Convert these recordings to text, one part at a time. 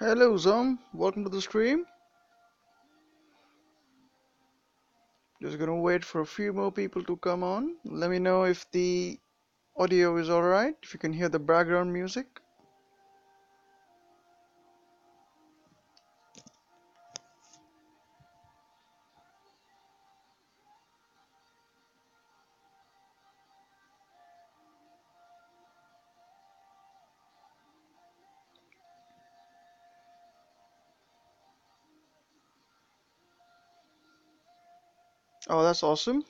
Hello Zom, welcome to the stream. Just gonna wait for a few more people to come on. Let me know if the audio is alright, if you can hear the background music. Oh, that's awesome.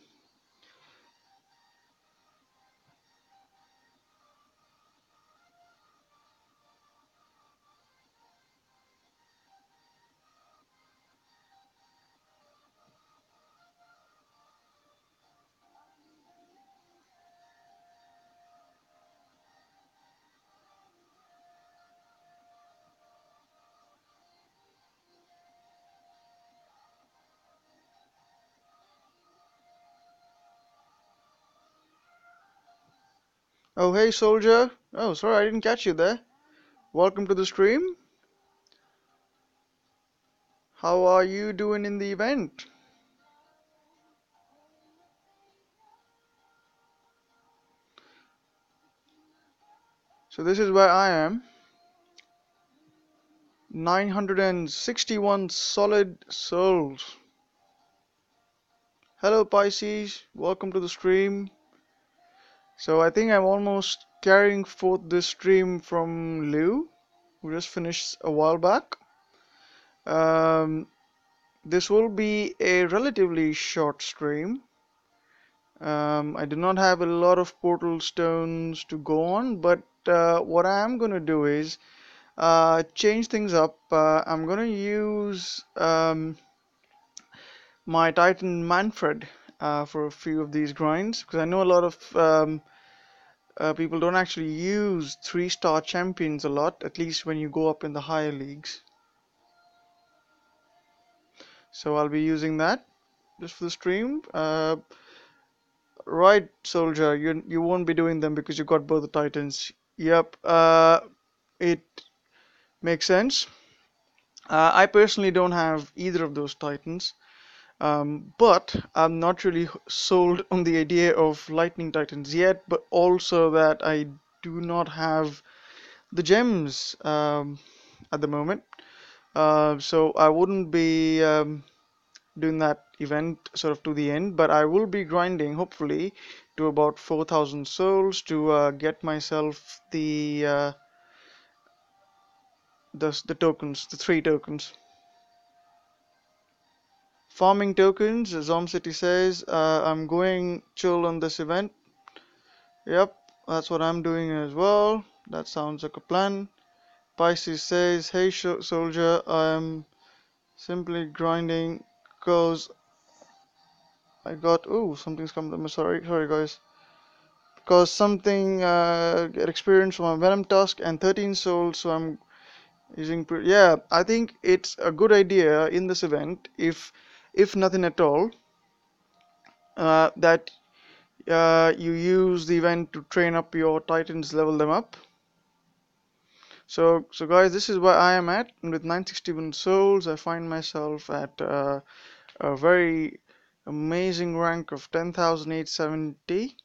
Oh, hey soldier. Oh, sorry, I didn't catch you there. Welcome to the stream. How are you doing in the event? So this is where I am. 961 solid souls. Hello Pisces, welcome to the stream. So I think I'm almost carrying forth this stream from Lou, who just finished a while back. Um, this will be a relatively short stream. I do not have a lot of portal stones to go on, but what I am going to do is change things up. I'm going to use my Titan Manfred for a few of these grinds, because I know a lot of people don't actually use 3-star champions a lot, at least when you go up in the higher leagues. So I'll be using that just for the stream. Right, soldier, you won't be doing them because you got both the titans. Yep, it makes sense. I personally don't have either of those titans, but I'm not really sold on the idea of lightning titans yet, but also that I do not have the gems at the moment. So I wouldn't be doing that event sort of to the end, but I will be grinding hopefully to about 4,000 souls to get myself the tokens, the 3 tokens. Farming tokens, as City says, I'm going chill on this event. Yep, that's what I'm doing as well. That sounds like a plan. Pisces says, hey soldier, I'm simply grinding because I got, oh, something's come to me, sorry guys. Because something get experience from a Venom Tusk and 13 souls, so I'm using. Yeah, I think it's a good idea in this event, if nothing at all, that you use the event to train up your Titans, level them up. So guys, this is where I am at, and with 961 souls, I find myself at a very amazing rank of 10,870.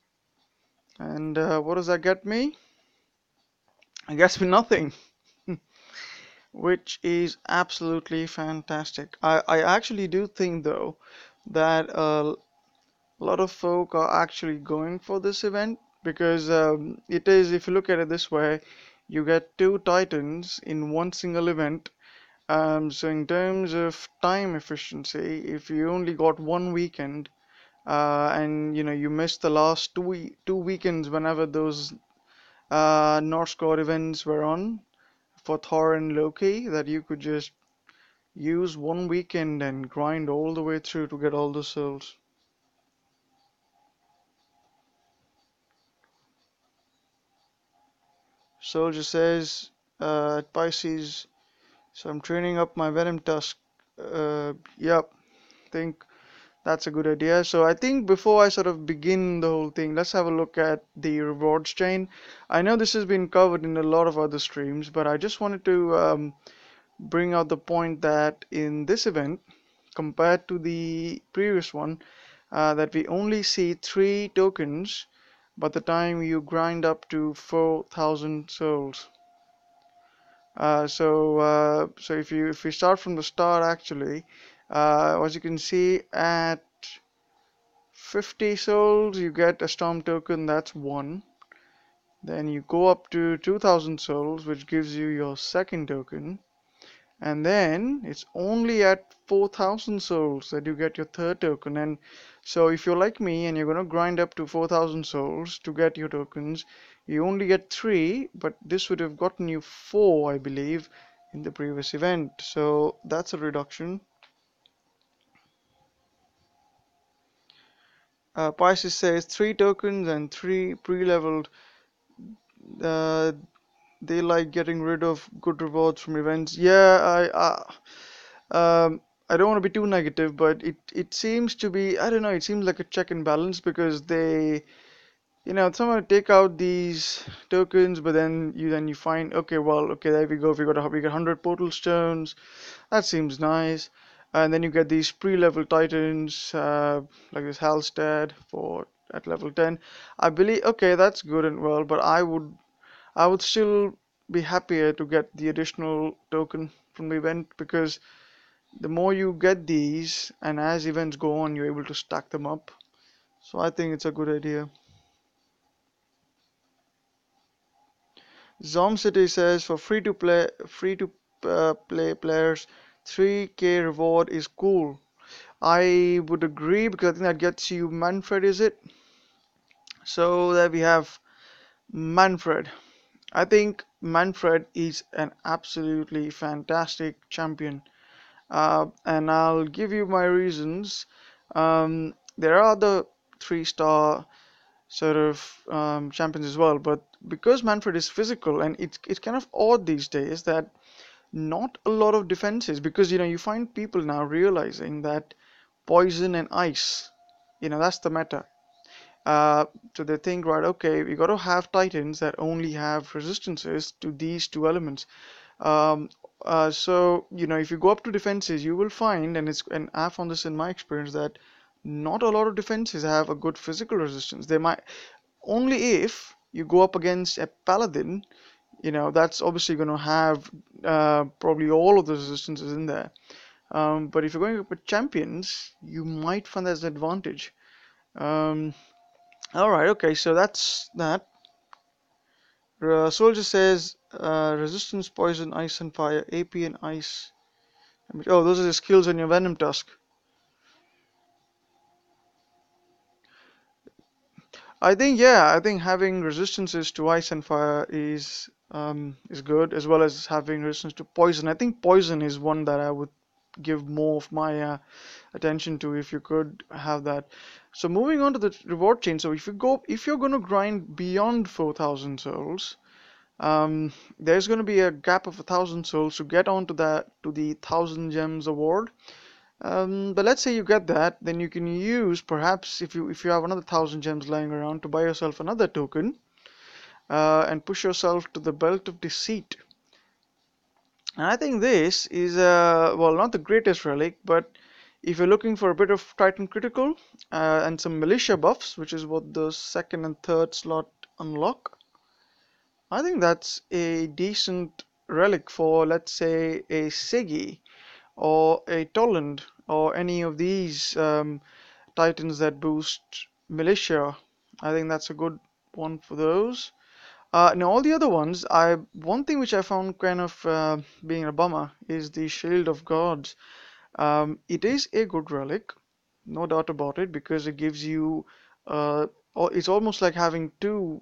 And what does that get me? I guess me nothing. Which is absolutely fantastic. I actually do think though that a lot of folk are actually going for this event because it is, if you look at it this way, you get 2 Titans in one single event. So in terms of time efficiency, if you only got one weekend and you missed the last two weekends whenever those Northgard events were on for Thor and Loki, that you could just use one weekend and grind all the way through to get all the souls. Soldier says at Pisces, so I'm training up my Venom Tusk. Yep, think that's a good idea. So I think before I sort of begin the whole thing, let's have a look at the rewards chain. I know this has been covered in a lot of other streams, but I just wanted to bring out the point that in this event, compared to the previous one, that we only see 3 tokens by the time you grind up to 4,000 souls. So if we start from the start, actually, as you can see, at 50 souls you get a storm token, that's one. Then you go up to 2000 souls, which gives you your second token. And then it's only at 4,000 souls that you get your third token. And so if you're like me and you're going to grind up to 4,000 souls to get your tokens, you only get 3, but this would have gotten you 4, I believe, in the previous event. So that's a reduction. Pisces says 3 tokens and 3 pre-leveled. Uh, they like getting rid of good rewards from events. Yeah, I don't want to be too negative, but it seems to be, I don't know, it seems like a check and balance, because they, somehow take out these tokens, but then you find, okay, well, okay, there we go. We got 100 portal stones. That seems nice. And then you get these pre-level titans, like this Halstead for at level 10. I believe, okay, that's good and well, but I would still be happier to get the additional token from the event, because the more you get these, and as events go on, you're able to stack them up. So I think it's a good idea. Zom City says for free to play players, 3k reward is cool. I would agree, because I think that gets you Manfred, is it? So there we have Manfred. I think Manfred is an absolutely fantastic champion. And I'll give you my reasons. There are other 3-star sort of champions as well, but because Manfred is physical, and it's kind of odd these days that not a lot of defenses, because you find people now realizing that poison and ice, that's the meta. Uh, so they think, right, okay, we got to have titans that only have resistances to these two elements. Um, so if you go up to defenses, you will find, and I found this in my experience, that not a lot of defenses have a good physical resistance. They might, only if you go up against a paladin, that's obviously going to have probably all of the resistances in there. But if you're going up with champions, you might find there's an advantage. Um, all right, okay, so that's that. Soldier says resistance, poison, ice, and fire, AP and ice. Oh, those are the skills on your Venom Tusk. I think having resistances to ice and fire is good, as well as having resistance to poison. I think poison is one that I would give more of my attention to, if you could have that. So moving on to the reward chain. So if you're going to grind beyond 4,000 souls, there's going to be a gap of 1,000 souls to get onto the 1,000 gems award. But let's say you get that, then you can use, perhaps, if you have another 1,000 gems lying around, to buy yourself another token, and push yourself to the Belt of Deceit. And I think this is well, not the greatest relic, but if you're looking for a bit of Titan Critical and some militia buffs, which is what the second and third slot unlock, I think that's a decent relic for, let's say, a Sigi or a Toland or any of these Titans that boost militia. I think that's a good one for those. Now all the other ones, one thing which I found kind of being a bummer is the Shield of Gods. It is a good relic, no doubt about it, because it gives you it's almost like having two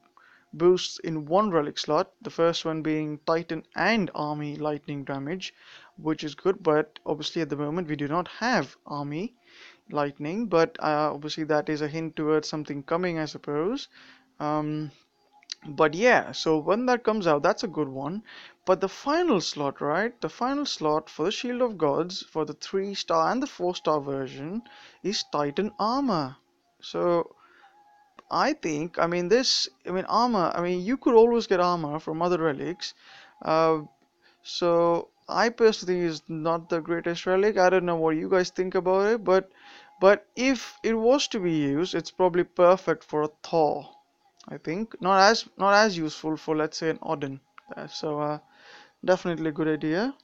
boosts in one relic slot. The first one being Titan and Army lightning damage, which is good, but obviously at the moment we do not have Army lightning, but obviously that is a hint towards something coming, I suppose. Um, but yeah, so when that comes out, that's a good one. But the final slot, right? The final slot for the Shield of Gods for the 3-star and the 4-star version is Titan Armor. So armor, you could always get armor from other relics. Uh, so I personally think is not the greatest relic. I don't know what you guys think about it, but if it was to be used, it's probably perfect for a Thor. I think not as useful for, let's say, an Odin. Definitely a good idea.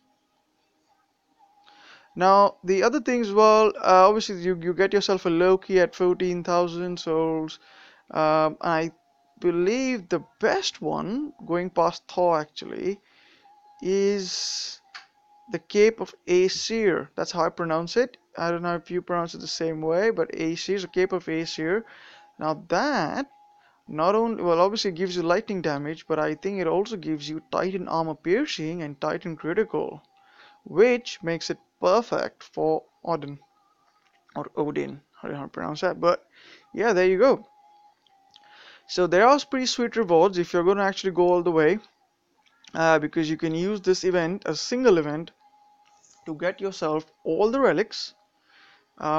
Now the other things, well, obviously you get yourself a Loki at 14,000 souls. I believe the best one, going past Thor actually, is the Cape of Aesir. That's how I pronounce it. I don't know if you pronounce it the same way, but Aesir, the Cape of Aesir. Now that not only, well, obviously gives you lightning damage, but I think it also gives you Titan armor piercing and Titan critical, which makes it perfect for Odin or Odin. I don't know how to pronounce that, but yeah, there you go. So there are pretty sweet rewards if you're going to actually go all the way, because you can use this event, a single event, to get yourself all the relics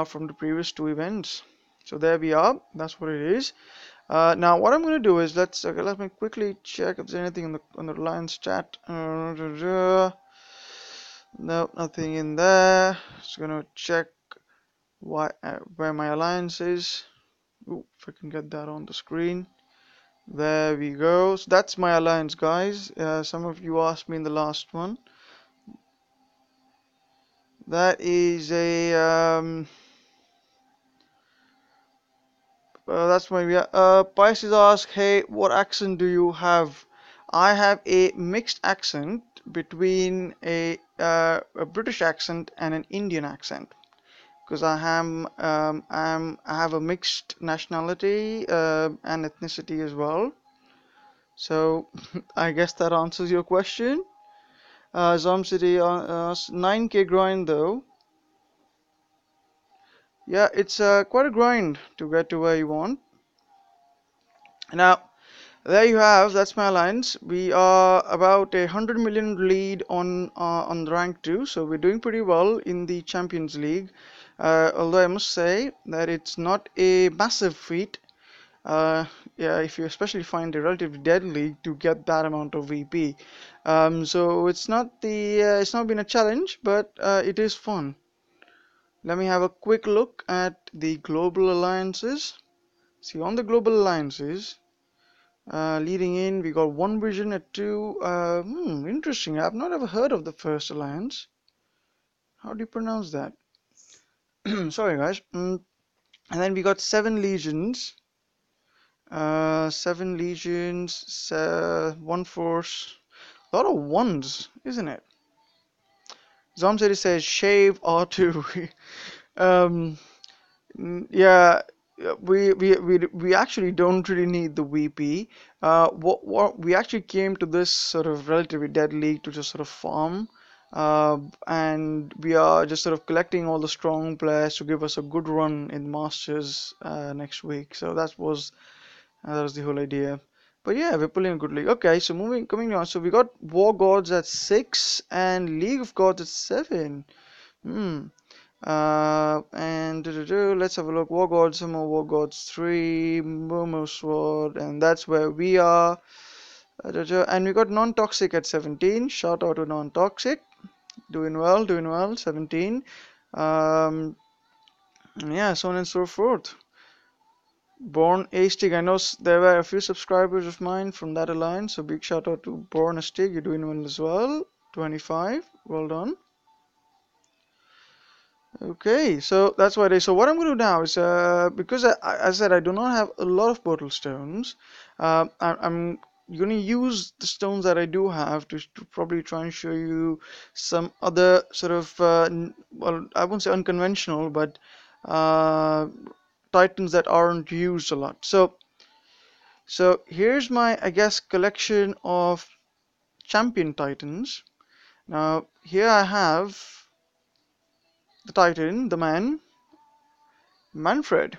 from the previous two events. So there we are. That's what it is. Now what I'm going to do is let me quickly check if there's anything on the Reliance chat. No, nothing in there. Just going to check where my alliance is. Ooh, if I can get that on the screen. There we go. So that's my alliance, guys. Some of you asked me in the last one. That is a that's my Pisces ask, hey, what accent do you have? I have a mixed accent between a British accent and an Indian accent, because I have a mixed nationality and ethnicity as well. So I guess that answers your question. Zom City 9K grind though. Yeah, it's quite a grind to get to where you want. Now, there you have. That's my alliance. We are about 100 million lead on rank 2, so we're doing pretty well in the Champions League. Although I must say that it's not a massive feat. Yeah, if you especially find a relatively dead league to get that amount of VP. So it's not been a challenge, but it is fun. Let me have a quick look at the global alliances. See, on the global alliances, leading in, we got One Vision at 2. Interesting. I've not ever heard of the first alliance. How do you pronounce that? Sorry, guys. And then we got 7 legions. 7 legions, 1 force. A lot of ones, isn't it? Zomzeri says shave R2. um, yeah, we actually don't really need the VP. What we actually came to this sort of relatively dead league to just sort of farm, and we are just sort of collecting all the strong players to give us a good run in Masters next week. So that was the whole idea. But yeah, we're pulling a good league. Okay, so coming on. So we got War Gods at 6 and League of Gods at 7. Hmm. And let's have a look. War Gods, some more War Gods 3, Momo Sword, and that's where we are. And we got Non-Toxic at 17. Shout out to Non-Toxic. Doing well, 17. Yeah, so on and so forth. Born Astig, I know there were a few subscribers of mine from that alliance, so big shout out to Born Astig, you're doing well as well. 25, well done. Okay, so that's what it is. So what I'm going to do now is, because I said I do not have a lot of portal stones, I'm going to use the stones that I do have to probably try and show you some other sort of, well, I won't say unconventional, but titans that aren't used a lot. So here's my, I guess, collection of champion titans. Now here I have the titan, the man, Manfred.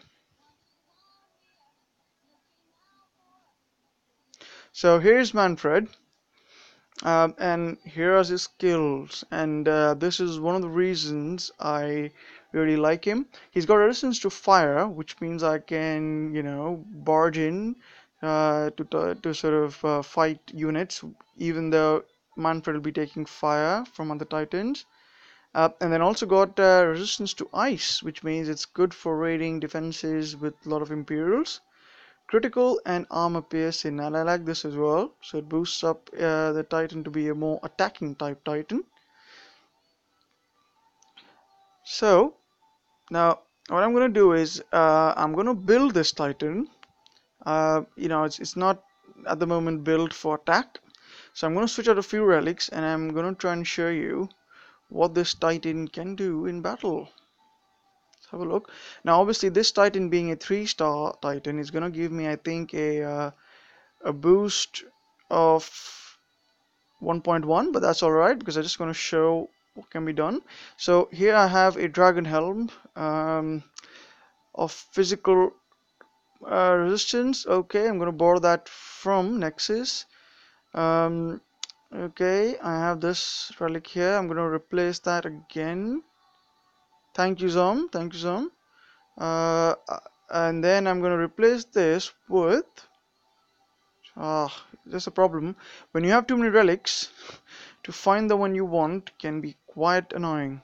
So here's Manfred, and here are his skills, and this is one of the reasons I really like him. He's got resistance to fire, which means I can, barge in to sort of fight units, even though Manfred will be taking fire from other Titans. And then also got resistance to ice, which means it's good for raiding defenses with a lot of Imperials. Critical and armor piercing, and I like this as well. So it boosts up the Titan to be a more attacking type Titan. So now what I'm going to do is I'm going to build this Titan. It's not at the moment built for attack. So I'm going to switch out a few relics and I'm going to try and show you what this Titan can do in battle. Let's have a look. Now obviously this Titan being a 3-star Titan is going to give me, I think, a boost of 1.1, but that's alright because I'm just going to show what can be done. So here I have a Dragon Helm of physical resistance. Okay, I'm going to borrow that from Nexus. Okay, I have this relic here. I'm going to replace that again. Thank you, Zom. Thank you, Zom. And then I'm going to replace this with there's a problem. When you have too many relics, to find the one you want can be quite annoying.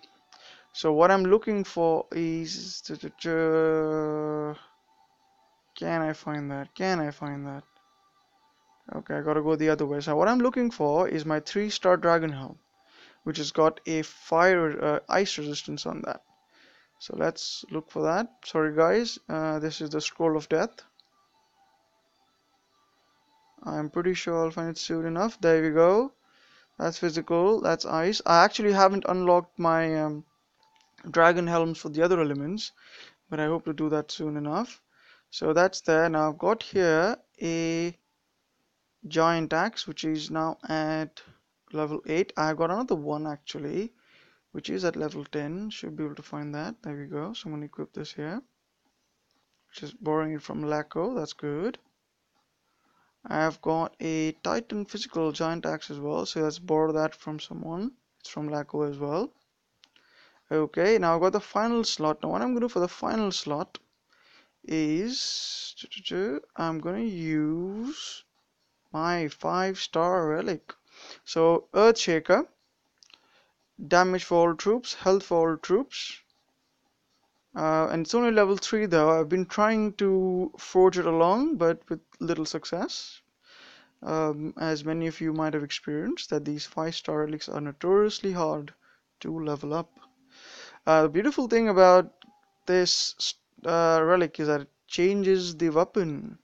So what I'm looking for is can I find that? Can I find that? Okay, I gotta go the other way. So what I'm looking for is my 3-star Dragon Helm, which has got a fire ice resistance on that. So let's look for that. Sorry guys, this is the Scroll of Death. I'm pretty sure I'll find it soon enough. There we go. That's physical, that's ice. I actually haven't unlocked my dragon helms for the other elements, but I hope to do that soon enough. So that's there. Now I've got here a giant axe, which is now at level 8. I've got another one actually, which is at level 10. Should be able to find that. There we go. So I'm going to equip this here. Just borrowing it from Laco. That's good. I've got a Titan physical giant axe as well, so let's borrow that from someone. It's from Laco as well. Okay, now I've got the final slot. Now what I'm going to do for the final slot is I'm going to use my 5-star relic. So Earthshaker, damage for all troops, health for all troops. And it's only level 3 though. I've been trying to forge it along, but with little success. As many of you might have experienced, that these 5-star relics are notoriously hard to level up. The beautiful thing about this relic is that it changes the weapon,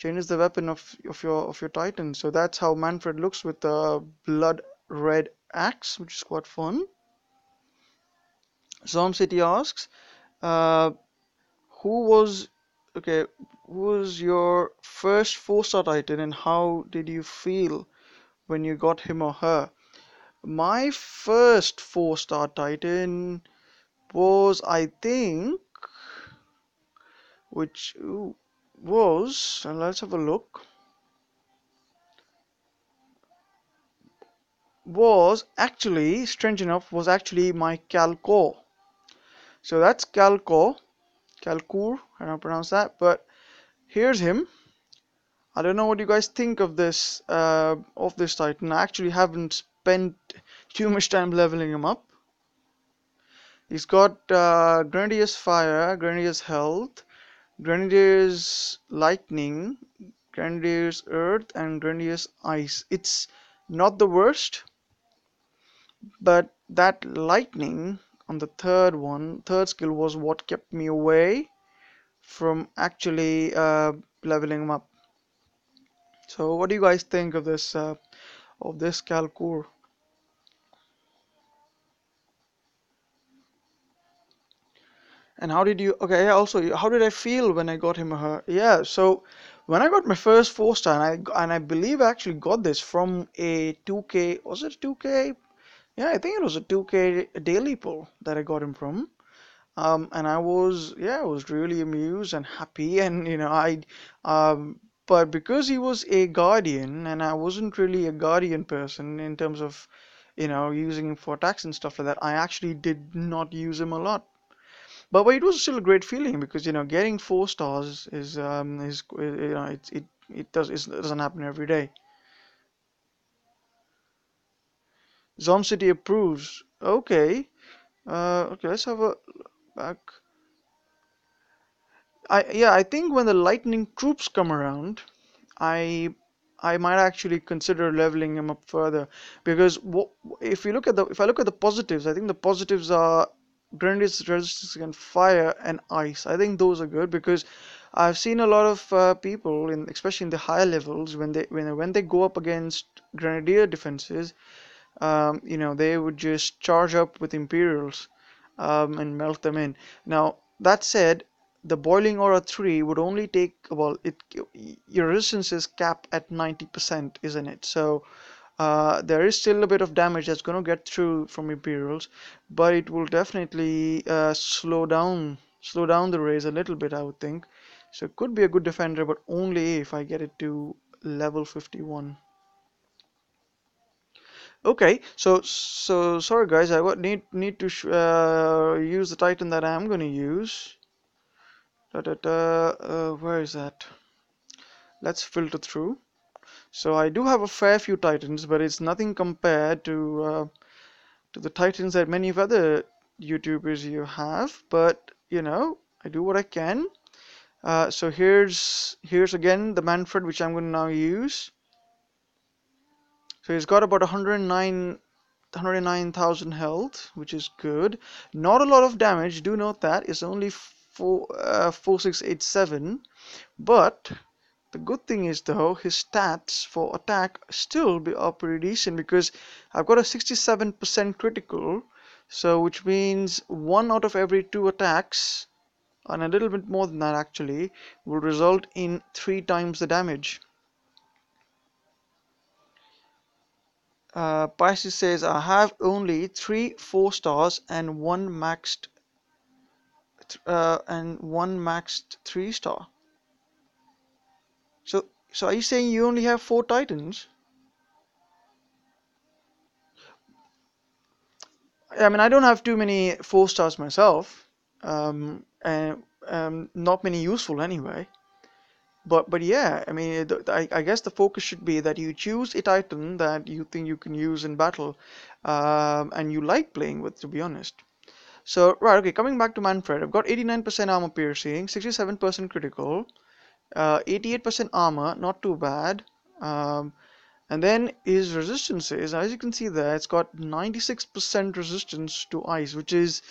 of your Titan. So that's how Manfred looks with the blood red axe, which is quite fun. Zom City asks, uh, who was your first 4-star Titan and how did you feel when you got him or her? My first 4-star Titan was, I think, which was, and let's have a look, was actually, strange enough, was actually my Calcor. So that's Calcor, Calcur, I don't pronounce that, but here's him. I don't know what you guys think of this Titan. I actually haven't spent too much time leveling him up. He's got Grenadier's Fire, Grenadier's Health, Grenadier's Lightning, Grenadier's Earth, and Grenadier's Ice. It's not the worst, but that Lightning on the third skill was what kept me away from actually leveling him up. So what do you guys think of this Calcur? And how did you? Okay, yeah, also, how did I feel when I got him or her? Yeah, so when I got my first 4-star, and I believe I actually got this from a 2K. Was it 2K? Yeah, I think it was a 2K daily pull that I got him from. And I was, yeah, I was really amused and happy, and but because he was a guardian, and I wasn't really a guardian person in terms of, using him for attacks and stuff like that, I actually did not use him a lot. But it was still a great feeling because getting 4 stars is it doesn't happen every day. Zom City approves. Okay. Okay, let's have a back. I think when the lightning troops come around, I I might actually consider leveling him up further because if I look at the positives, I think the positives are Grenadier's resistance against fire and ice. I think those are good because I've seen a lot of people in especially in the higher levels when they go up against Grenadier defenses, they would just charge up with Imperials and melt them in. Now, that said, the Boiling Aura 3 would only take, well, your resistance is capped at 90%, isn't it? So there is still a bit of damage that's going to get through from Imperials, but it will definitely slow down the raise a little bit, I would think. So it could be a good defender, but only if I get it to level 51. Okay, so sorry guys, I need to use the Titan that I'm going to use. Where is that? Let's filter through. So I do have a fair few Titans, but it's nothing compared to the Titans that many of other YouTubers you have. But I do what I can. So here's again the Manfred, which I'm going to now use. So he's got about 109,000 health, which is good. Not a lot of damage. Do note that it's only 4687. But the good thing is though, his stats for attack are pretty decent because I've got a 67% critical, so which means 1 out of every 2 attacks, and a little bit more than that actually, will result in 3 times the damage. Pisces says I have only 3 4 stars and one maxed 3 star. So are you saying you only have 4 Titans? I mean, I don't have too many 4 stars myself, and not many useful anyway. But yeah, I mean, I guess the focus should be that you choose a Titan that you think you can use in battle, and you like playing with, to be honest. So right, okay, coming back to Manfred, I've got 89% armor piercing, 67% critical, 88% armor, not too bad. Um, and then his resistance is, as you can see there, it's got 96% resistance to ice, which is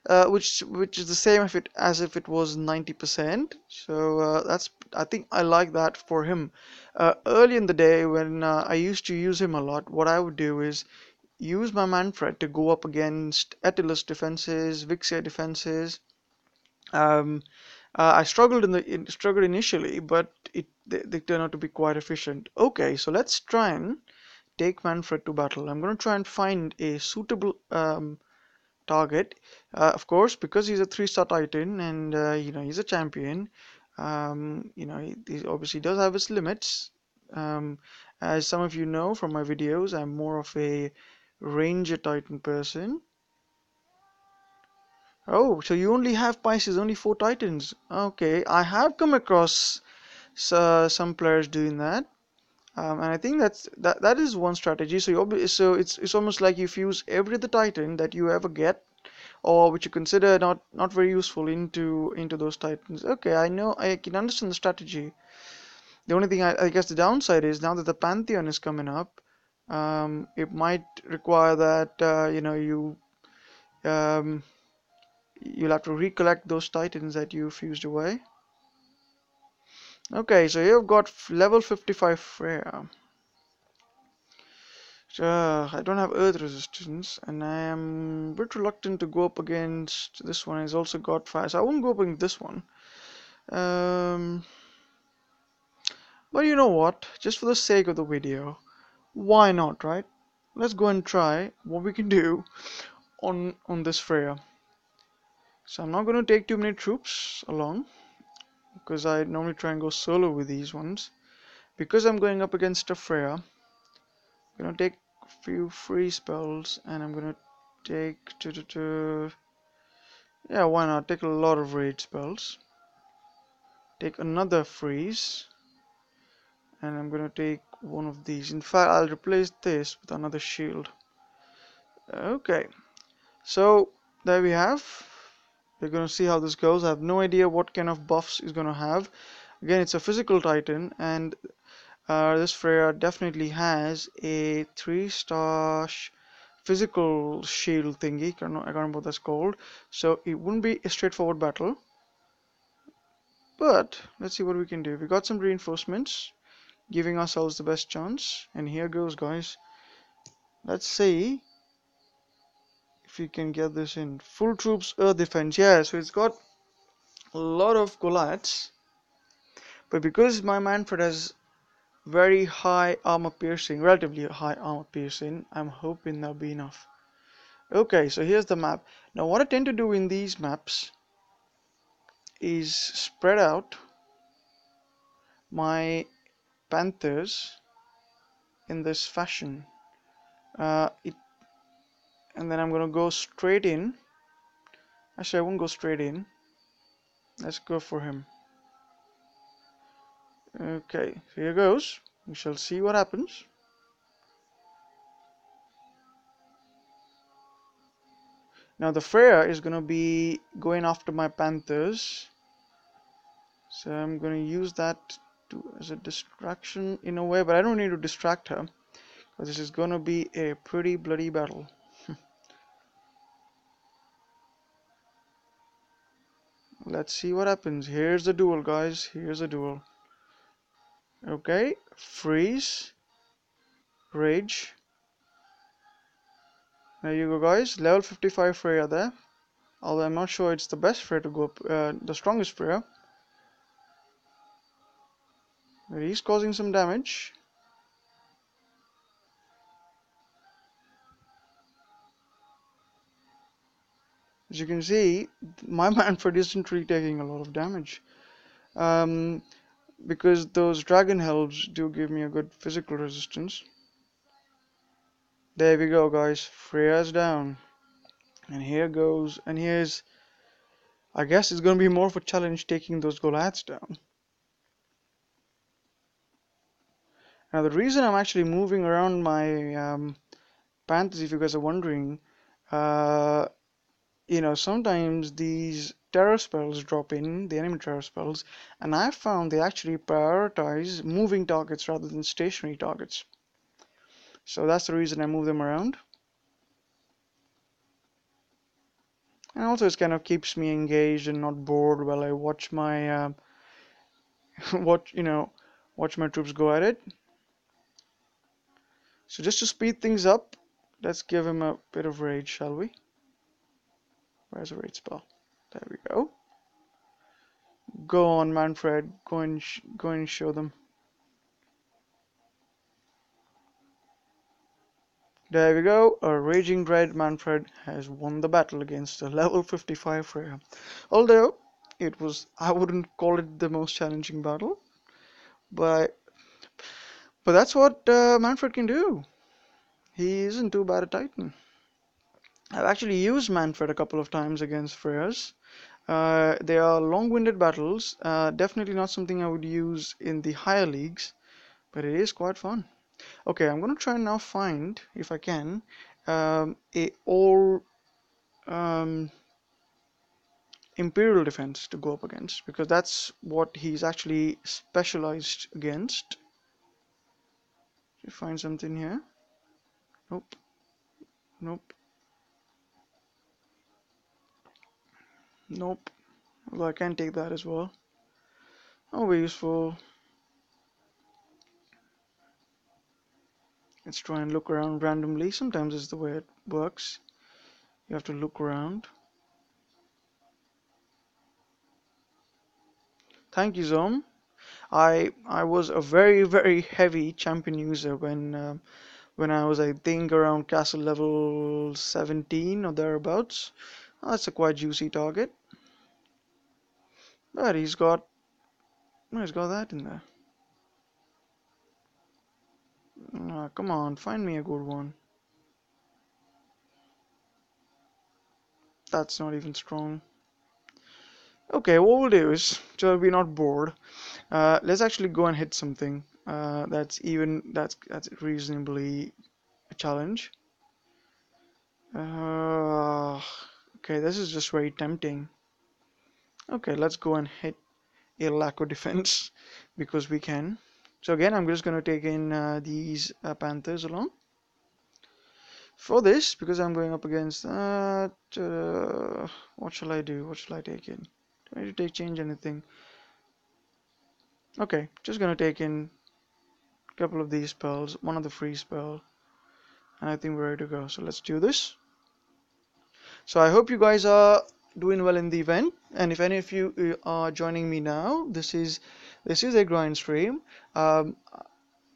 the same as if it was 90%. So I think I like that for him. Early in the day when I used to use him a lot, what I would do is use my Manfred to go up against Attilus defenses, Vixia defenses. Um, I struggled initially, but they turned out to be quite efficient. Okay, so let's try and take Manfred to battle. I'm going to try and find a suitable target. Of course, because he's a 3-star Titan and he's a champion. He obviously does have his limits. Um, as some of you know from my videos, I'm more of a Ranger Titan person. Oh, so you only have Pisces, only 4 Titans. Okay, I have come across some players doing that. And I think that is one strategy. So it's almost like you fuse every other Titan that you ever get, or which you consider not very useful, into those Titans. Okay, I can understand the strategy. The only thing I guess the downside is now that the Pantheon is coming up, it might require that um, you'll have to recollect those Titans that you fused away. Okay, so you've got level 55 Freya. I don't have earth resistance, and I am a bit reluctant to go up against this one. He's also got fire, so I won't go up against this one. Um, but you know what? Just for the sake of the video, why not, right? Let's go and try what we can do on this Freya. So I'm not going to take too many troops along because I normally try and go solo with these ones. Because I'm going up against a Freya, I'm going to take a few free spells, and I'm going to take yeah, why not? Take a lot of raid spells. Take another freeze. And I'm gonna take one of these. In fact, I'll replace this with another shield. Okay, so there we have. We're gonna see how this goes. I have no idea what kind of buffs he's gonna have. Again, it's a physical Titan, and this Freya definitely has a 3-star physical shield thingy. I can't remember what that's called. So it wouldn't be a straightforward battle. But let's see what we can do. We got some reinforcements, giving ourselves the best chance. And here goes, guys. Let's see if we can get this in. Full troops earth defense. Yeah, so it's got a lot of Goliaths. But because my Manfred has very high armor piercing, relatively high armor piercing, I'm hoping that'll be enough. Okay, so here's the map. Now what I tend to do in these maps is spread out my Panthers in this fashion. Uh, it, and then I'm gonna go straight in. Actually, I won't go straight in. Let's go for him. Okay, here goes. We shall see what happens. Now the Freya is gonna be going after my Panthers. So I'm gonna use that as a distraction in a way, but I don't need to distract her. Because this is gonna be a pretty bloody battle. Let's see what happens. Here's the duel, guys. Here's a duel. Okay, freeze, rage. There you go, guys. Level 55 Freya there. Although I'm not sure it's the best Freya to go up, the strongest Freya. But he's causing some damage. As you can see, my Manfred isn't really taking a lot of damage. Um, because those dragon helms do give me a good physical resistance. There we go, guys. Freya's down. And here goes, and here's, I guess it's gonna be more of a challenge taking those Goliaths down. Now the reason I'm actually moving around my Panthers, if you guys are wondering, uh, sometimes these terror spells drop in, the enemy terror spells, and I've found they actually prioritize moving targets rather than stationary targets. So that's the reason I move them around. And also it kind of keeps me engaged and not bored while I watch my watch my troops go at it. So just to speed things up, let's give him a bit of rage, shall we? Where's the rage spell? There we go. Go on, Manfred. Go and show them. There we go. A raging dread Manfred has won the battle against a level 55 Freya. Although I wouldn't call it the most challenging battle, but that's what Manfred can do. He isn't too bad a Titan. I've actually used Manfred a couple of times against Freyas. They are long-winded battles, definitely not something I would use in the higher leagues, but it is quite fun. Okay, I'm gonna try and now find, if I can, a all Imperial defense to go up against, because that's what he's actually specialized against. You find something here? Nope. Nope. Nope. Although I can take that as well. Oh, very useful. Let's try and look around randomly. Sometimes it's the way it works. You have to look around. Thank you, Zom. I was a very heavy champion user when I was, I think, around castle level 17 or thereabouts. That's a quite juicy target. But he's got that in there. Come on, find me a good one. That's not even strong. Okay, what we'll do is, so we're not bored, let's actually go and hit something that's reasonably a challenge. Uh, okay, this is just very tempting. Okay, let's go and hit a Laco defense because we can. So again, I'm just going to take in these Panthers along. For this, because I'm going up against that, what shall I do? What shall I take in? Do I need to change anything? Okay, just going to take in a couple of these spells, one of the free spell, and I think we're ready to go. So let's do this. So I hope you guys are doing well in the event, and if any of you are joining me now, this is a grind stream, um,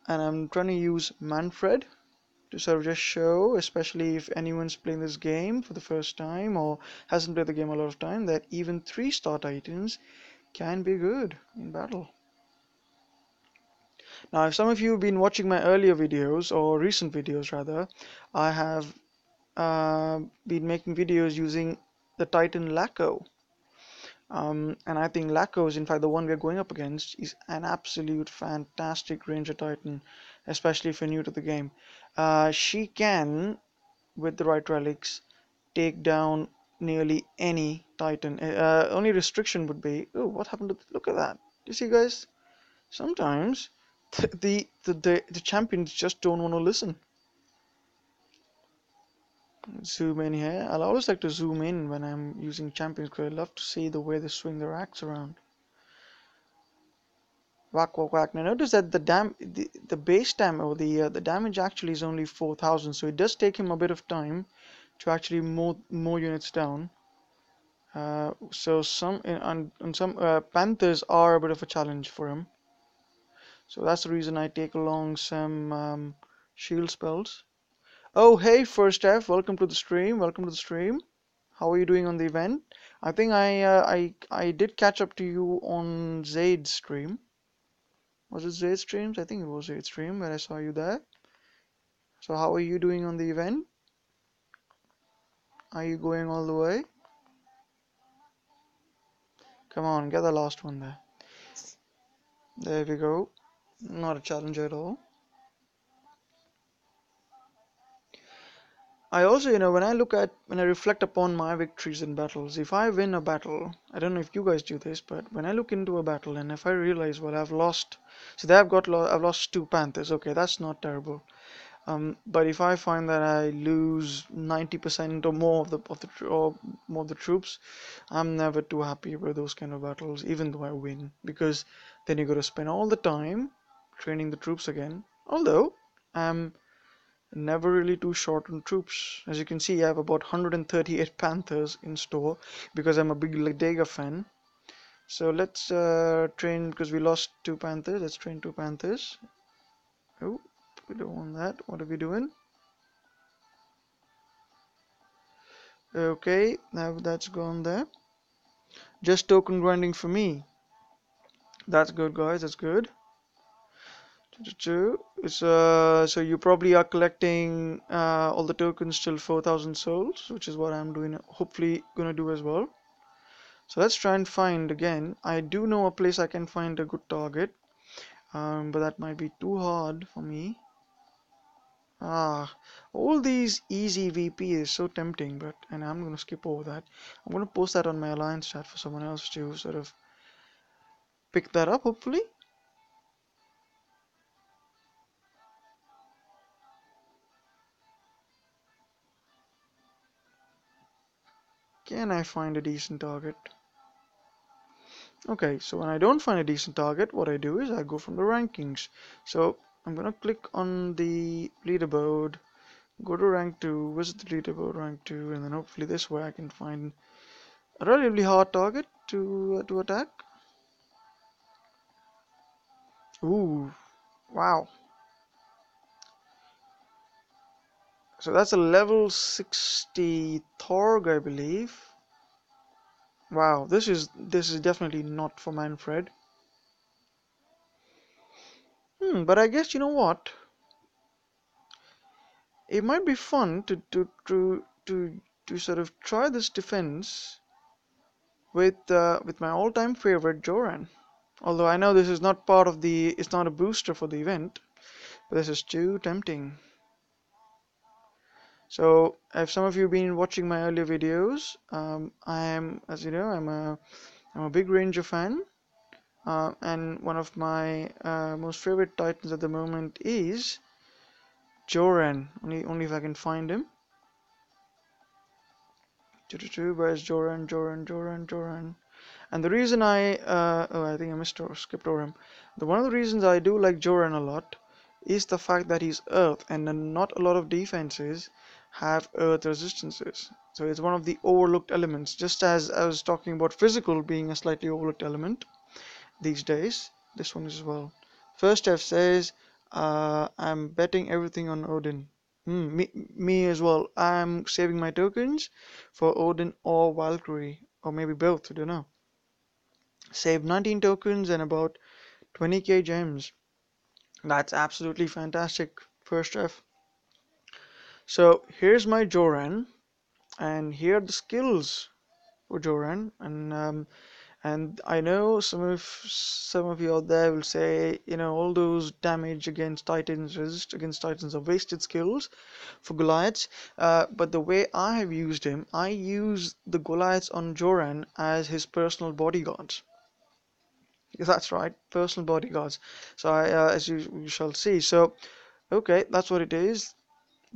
and I'm trying to use Manfred to sort of just show, especially if anyone's playing this game for the first time or hasn't played the game a lot of time, that even 3-star Titans can be good in battle. Now, if some of you have been watching my earlier videos, or recent videos rather, I have been making videos using the Titan Laco. And I think Laco is in fact the one we're going up against. Is an absolute fantastic Ranger Titan, especially if you're new to the game. She can, with the right relics, take down nearly any Titan. Only restriction would be, oh, what happened to, look at that. You see, guys, sometimes the champions just don't want to listen. Zoom in here. I'll always like to zoom in when I'm using champions because I love to see the way they swing their axe around. Whack, whack, whack. Now notice that the base damage, or the damage actually is only 4,000, so it does take him a bit of time to actually more units down. So some on some Panthers are a bit of a challenge for him. So that's the reason I take along some shield spells. Oh, hey, First F, welcome to the stream. Welcome to the stream. How are you doing on the event? I think I did catch up to you on Zaid's stream. Was it Zaid's streams? I think it was Zaid's stream where I saw you there. So how are you doing on the event? Are you going all the way? Come on, get the last one there. There we go. Not a challenge at all. I also, when I reflect upon my victories in battles, if I win a battle, I don't know if you guys do this, but when I look into a battle and if I realize, well, I've lost, so there I've lost 2 Panthers. Okay, that's not terrible. But if I find that I lose 90% or more of the troops, I'm never too happy with those kind of battles, even though I win, because then you got to spend all the time training the troops again. Although I'm never really too short on troops. As you can see, I have about 138 Panthers in store because I'm a big Ledega fan. So let's train, because we lost 2 Panthers. Let's train 2 Panthers. Oh, we don't want that. What are we doing? Okay, now that's gone there. Just token grinding for me. That's good, guys. That's good. It's so you probably are collecting all the tokens till 4,000 souls, which is what I'm doing. Hopefully, gonna do as well. So let's try and find again. I do know a place I can find a good target, but that might be too hard for me. Ah, all these easy VP is so tempting, and I'm gonna skip over that. I'm gonna post that on my alliance chat for someone else to sort of pick that up, hopefully. Can I find a decent target? Okay, so when I don't find a decent target, what I do is I go from the rankings. So I'm gonna click on the leaderboard, go to rank 2, visit the leaderboard rank 2, and then hopefully this way I can find a relatively hard target to attack. Ooh, wow. So that's a level 60 Thorg, I believe. Wow, this is definitely not for Manfred. But I guess you know what? It might be fun to sort of try this defense with my all-time favorite Joran. Although I know this is not part of it's not a booster for the event, but this is too tempting. So if some of you have been watching my earlier videos, I am, as you know, I'm a big Ranger fan, and one of my most favorite Titans at the moment is Joran. Only if I can find him. Where's Joran? Joran. And the reason I think I missed or skipped over him. One of the reasons I do like Joran a lot is the fact that he's Earth, and not a lot of defenses have Earth resistances. So it's one of the overlooked elements. Just as I was talking about physical being a slightly overlooked element these days, this one is as well. First F says, I'm betting everything on Odin. Me as well. I'm saving my tokens for Odin or Valkyrie, or maybe both, I don't know. Saved 19 tokens and about 20k gems. That's absolutely fantastic. First F. So here's my Joran, and here are the skills for Joran, and I know some of you out there will say, all those damage against Titans, resist against Titans are wasted skills for Goliaths. But the way I have used him, I use the Goliaths on Joran as his personal bodyguards. That's right, personal bodyguards. So as you shall see. So okay, that's what it is.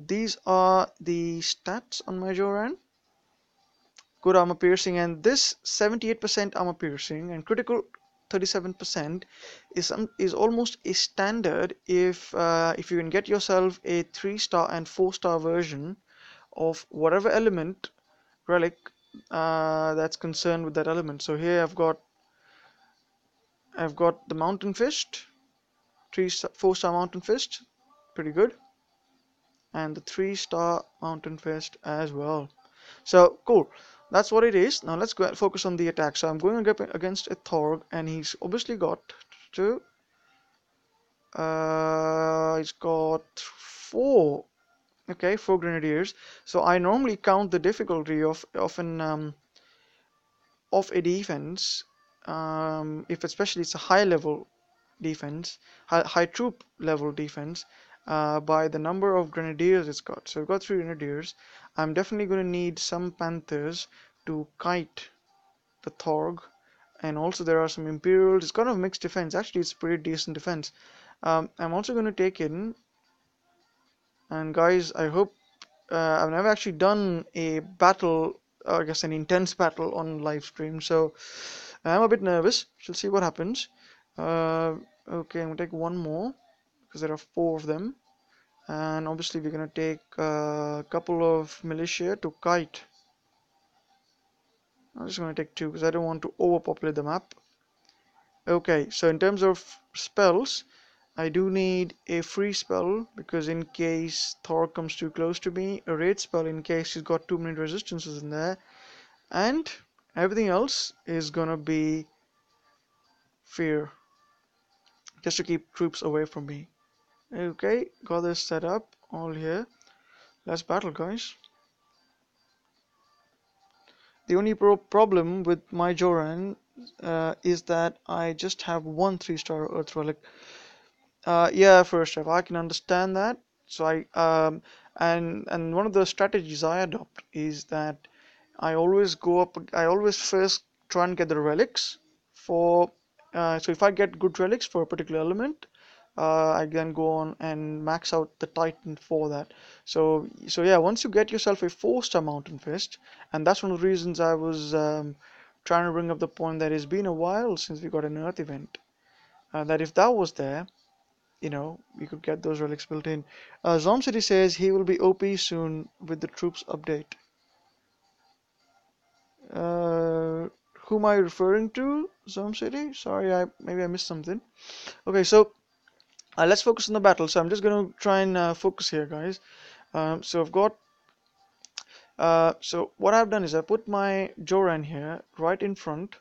These are the stats on my Joran. Good armor piercing, and this 78% armor piercing and critical 37% is almost a standard if you can get yourself a 3-star and 4-star version of whatever element relic that's concerned with that element. So here I've got the Mountain Fist, 4-star Mountain Fist, pretty good, and the 3-star Mountain Fist as well. So cool, that's what it is. Now let's go focus on the attack. So I'm going against a Thorg, and he's obviously got two. He's got four. Okay, 4 grenadiers. So I normally count the difficulty of a defense, if especially it's a high level defense, high troop level defense, by the number of grenadiers it's got. So we've got 3 grenadiers. I'm definitely going to need some panthers to kite the Thorg, and also there are some Imperials. It's kind of mixed defense. Actually, it's pretty decent defense. I'm also going to take in, and guys, I hope I've never actually done a battle, or I guess an intense battle on live stream, so I'm a bit nervous. We'll see what happens. Okay, I'm gonna take one more because there are 4 of them, and obviously we're gonna take a couple of militia to kite. I'm just gonna take 2 because I don't want to overpopulate the map. Okay, so in terms of spells, I do need a free spell because in case Thor comes too close to me, a raid spell in case he's got too many resistances in there, and everything else is gonna be fear, just to keep troops away from me. Okay, got this set up all here. Let's battle, guys. The only problem with my Joran is that I just have one 3-star Earth Relic. Yeah, first off, I can understand that. So and one of the strategies I adopt is that I always first try and get the relics for. So if I get good relics for a particular element, I then go on and max out the Titan for that. So yeah, once you get yourself a 4-star Mountain Fist, and that's one of the reasons I was trying to bring up the point that it's been a while since we got an Earth event. That if that was there, we could get those relics built in. Zom City says he will be OP soon with the troops update. Who am I referring to? Zom City? Sorry, maybe I missed something. Okay, so let's focus on the battle. So I'm just going to try and focus here, guys. So I've got. So what I've done is I put my Joran here right in front,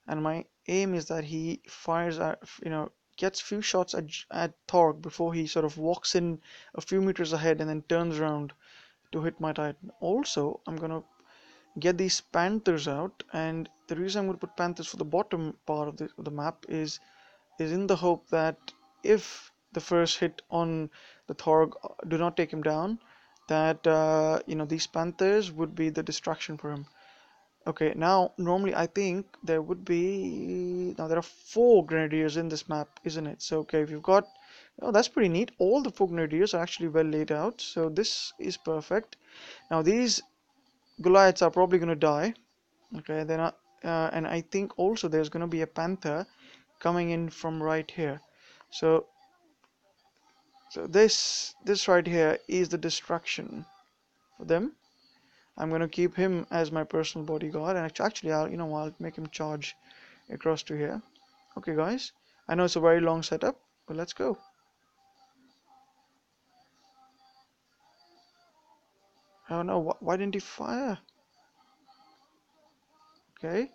and my aim is that he fires at, gets few shots at Thorg before he sort of walks in a few meters ahead and then turns around to hit my Titan. Also, I'm gonna get these Panthers out, and the reason I'm gonna put Panthers for the bottom part of the map is in the hope that if the first hit on the Thorg do not take him down, that these panthers would be the distraction for him. Okay, now normally I think there would be now there are four grenadiers in this map, isn't it? So okay, if you've got oh, that's pretty neat. All the four grenadiers are actually well laid out, so this is perfect. Now these Goliaths are probably going to die. Okay, they're not, and I think also there's going to be a panther coming in from right here. So this right here is the distraction for them. I'm gonna keep him as my personal bodyguard, and actually I'll make him charge across to here. Okay, guys, I know it's a very long setup, but let's go. Oh no, why didn't he fire? Okay,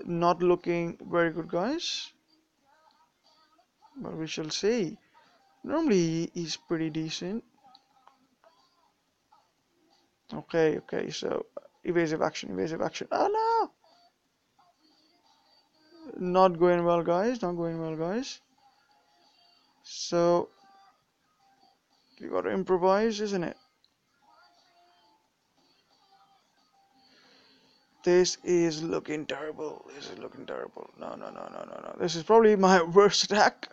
not looking very good, guys, but we shall see. Normally he's pretty decent. Okay, so evasive action, evasive action. Oh no! Not going well, guys, not going well, guys. So we gotta improvise, isn't it? This is looking terrible. This is looking terrible. No, no, no, no, no, no. This is probably my worst attack.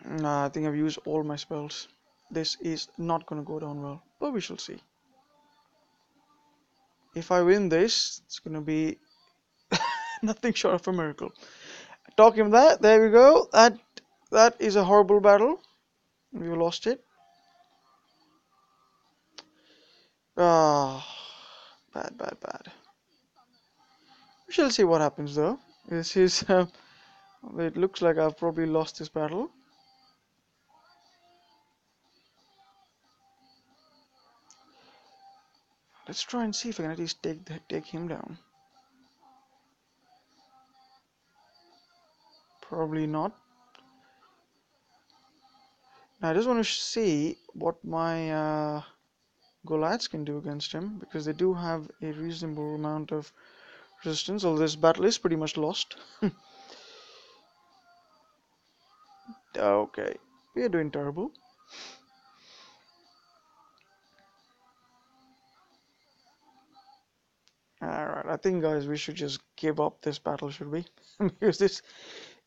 Nah, I think I've used all my spells. This is not gonna go down well, but we shall see. If I win this, it's gonna be nothing short of a miracle. Talking of that, there we go. That is a horrible battle. We lost it. Ah, bad, bad, bad. We shall see what happens though. This is. It looks like I've probably lost this battle. Let's try and see if I can at least take him down. Probably not. Now I just want to see what my Goliaths can do against him, because they do have a reasonable amount of resistance, although this battle is pretty much lost. Okay, we are doing terrible. Alright, I think guys we should just give up this battle, should we? Because this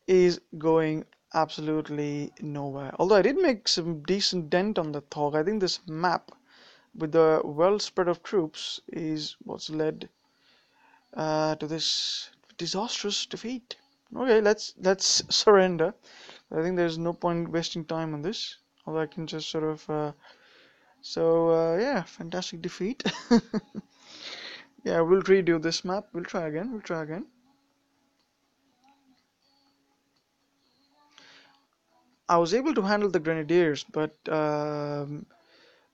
is going absolutely nowhere. Although I did make some decent dent on the Thog. I think this map with the well spread of troops is what's led to this disastrous defeat. Okay, let's surrender. I think there's no point wasting time on this. Although I can just sort of yeah, fantastic defeat. Yeah, we'll redo this map. We'll try again. We'll try again. I was able to handle the grenadiers, but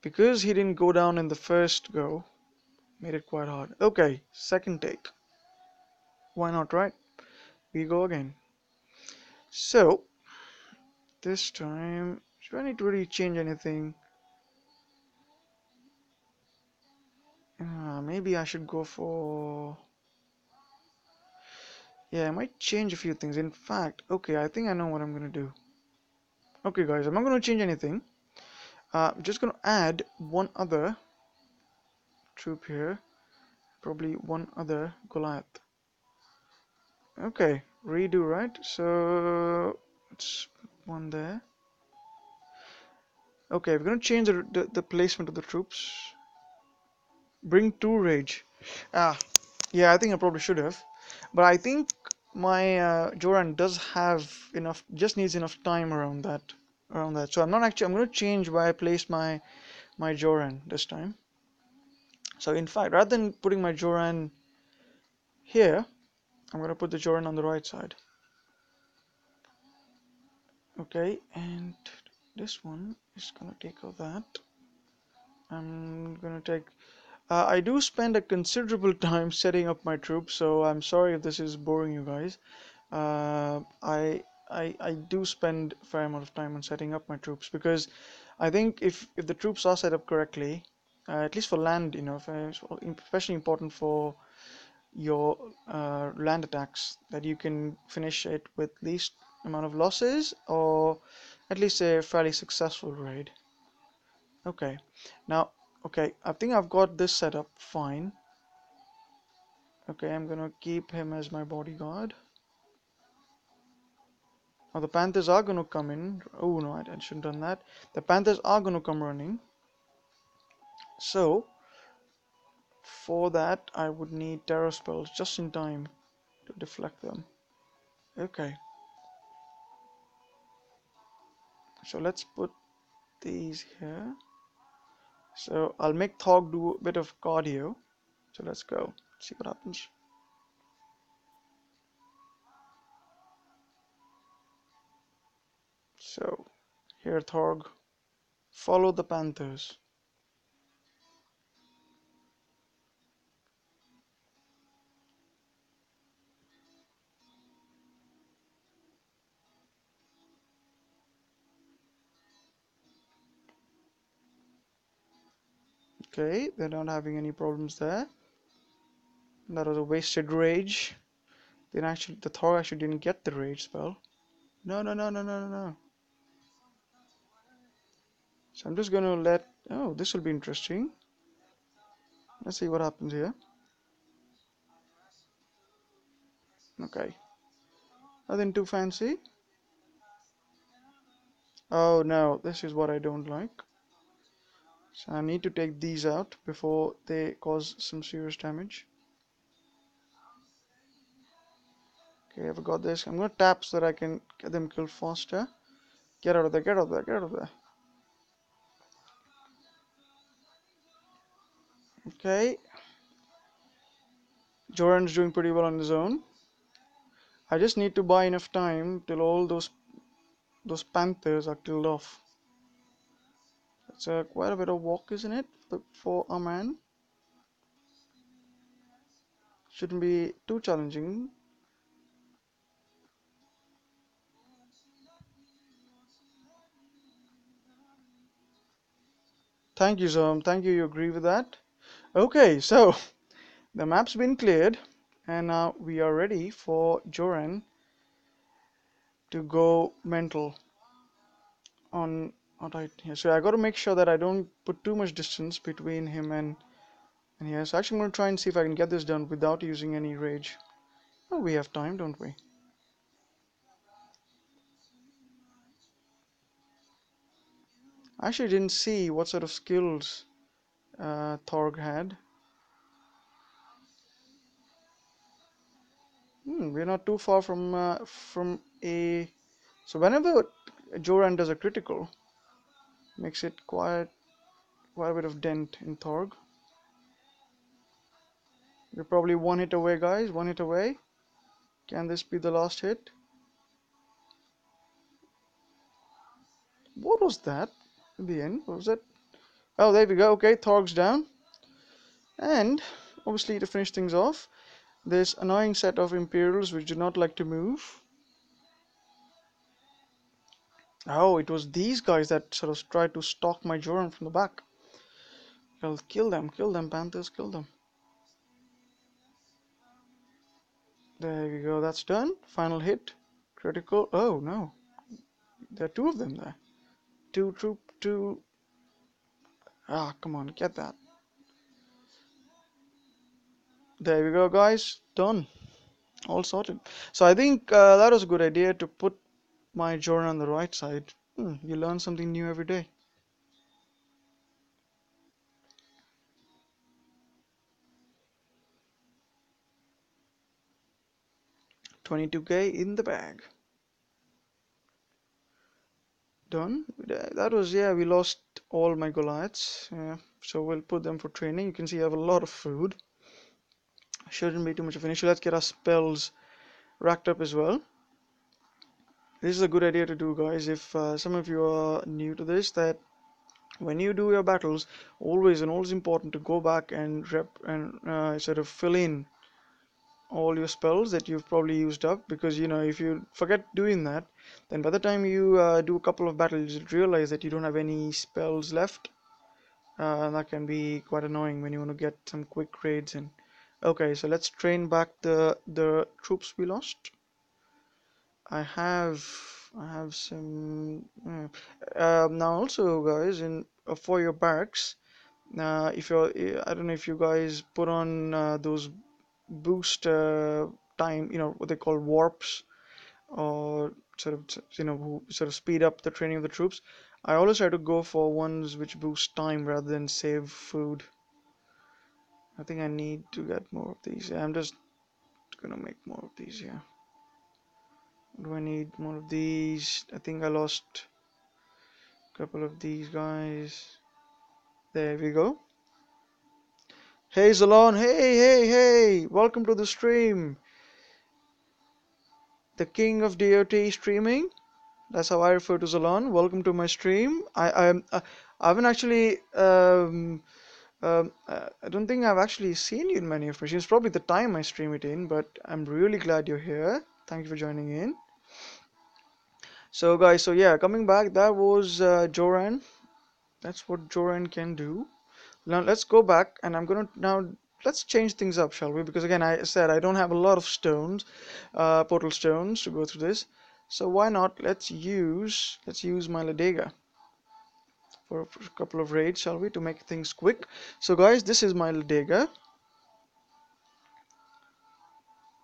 because he didn't go down in the first go, made it quite hard. Okay, second take. Why not, right? We go again. So this time, do I need to really change anything? Maybe I should go for. Yeah, I might change a few things. In fact, okay, I think I know what I'm gonna do. Okay, guys, I'm not gonna change anything. I'm just gonna add one other troop here, probably one other Goliath. Okay, redo, right? So it's one there. Okay, we're gonna change the placement of the troops. Bring two rage. Ah, yeah, I think I probably should have, but I think my Joran does have enough, just needs enough time around that. So I'm not actually. I'm gonna change where I place my Joran this time. So in fact, rather than putting my Joran here, I'm gonna put the Joran on the right side. Okay, and this one is gonna take all that. I'm gonna take. I do spend a considerable time setting up my troops, so I'm sorry if this is boring you guys. I do spend a fair amount of time on setting up my troops, because I think if the troops are set up correctly, at least for land, it's especially important for your land attacks, that you can finish it with least amount of losses, or At least a fairly successful raid. Okay, now, okay, I think I've got this set up fine. Okay, I'm gonna keep him as my bodyguard. Now the Panthers are gonna come in. Oh no, I shouldn't have done that. The Panthers are gonna come running. So, for that, I would need terror spells just in time to deflect them. Okay, so let's put these here. So I'll make Thog do a bit of cardio. So let's go. See what happens. So here, Thorg, follow the Panthers. Okay, they're not having any problems there. That was a wasted rage. Then actually, the Thor actually didn't get the rage spell. No, no, no, no, no, no, no. So I'm just gonna let. Oh, this will be interesting. Let's see what happens here. Okay, nothing too fancy. Oh no, this is what I don't like. So I need to take these out before they cause some serious damage. Okay, I've got this. I'm gonna tap so that I can get them killed faster. Get out of there, get out of there, get out of there. Okay, Joran's doing pretty well on his own. I just need to buy enough time till all those panthers are killed off. It's quite a bit of walk, isn't it, for a man? Shouldn't be too challenging. Thank you, Zom. Thank you. You agree with that? Okay, so the map's been cleared, and now we are ready for Joran to go mental on right here. So I got to make sure that I don't put too much distance between him and here. So actually, I'm going to try and see if I can get this done without using any rage. Oh, we have time, don't we? I actually didn't see what sort of skills Thorg had. We're not too far from a. So whenever Joran does a critical, makes it quite a bit of dent in Thorg. We're probably one hit away, guys. One hit away. Can this be the last hit? What was that? In the end, what was it? Oh, there we go. Okay, Thorg's down. And obviously, to finish things off, this annoying set of Imperials which do not like to move. Oh, it was these guys that sort of tried to stalk my Joran from the back. I'll kill them, Panthers, kill them. There we go, that's done. Final hit. Critical. Oh no, there are two of them there. Two. Ah, come on, get that. There we go, guys. Done. All sorted. So I think that was a good idea to put my Joran on the right side. You learn something new every day. 22k in the bag. Done. That was, yeah, we lost all my Goliaths. So we'll put them for training. You can see I have a lot of food. Shouldn't be too much of an issue. Let's get our spells racked up as well. This is a good idea to do, guys. If some of you are new to this, that when you do your battles, always important to go back and sort of fill in all your spells that you've probably used up, because if you forget doing that, then by the time you do a couple of battles, you'll realize that you don't have any spells left. And that can be quite annoying when you want to get some quick raids in. Okay, so let's train back the troops we lost. I have I have some. Now also, guys, in for your barracks, if you're, I don't know if you guys put on those boost time, what they call warps, or sort of, who sort of speed up the training of the troops. I always try to go for ones which boost time rather than save food. I think I need to get more of these. I'm just gonna make more of these here. Do I need more of these? I think I lost a couple of these guys. There we go. Hey Zalon, hey, welcome to the stream. The king of DOT streaming. That's how I refer to Zalon. Welcome to my stream. I haven't actually I don't think I've actually seen you in many of my streams. Probably the time I stream it in, but I'm really glad you're here. Thank you for joining in. So guys, so yeah, coming back, that was Joran. That's what Joran can do. Now let's go back, and I'm gonna now let's change things up, shall we? Because again, I said I don't have a lot of stones, portal stones to go through this. So why not? Let's use my Ladega for a couple of raids, shall we, to make things quick. So guys, this is my Ladega.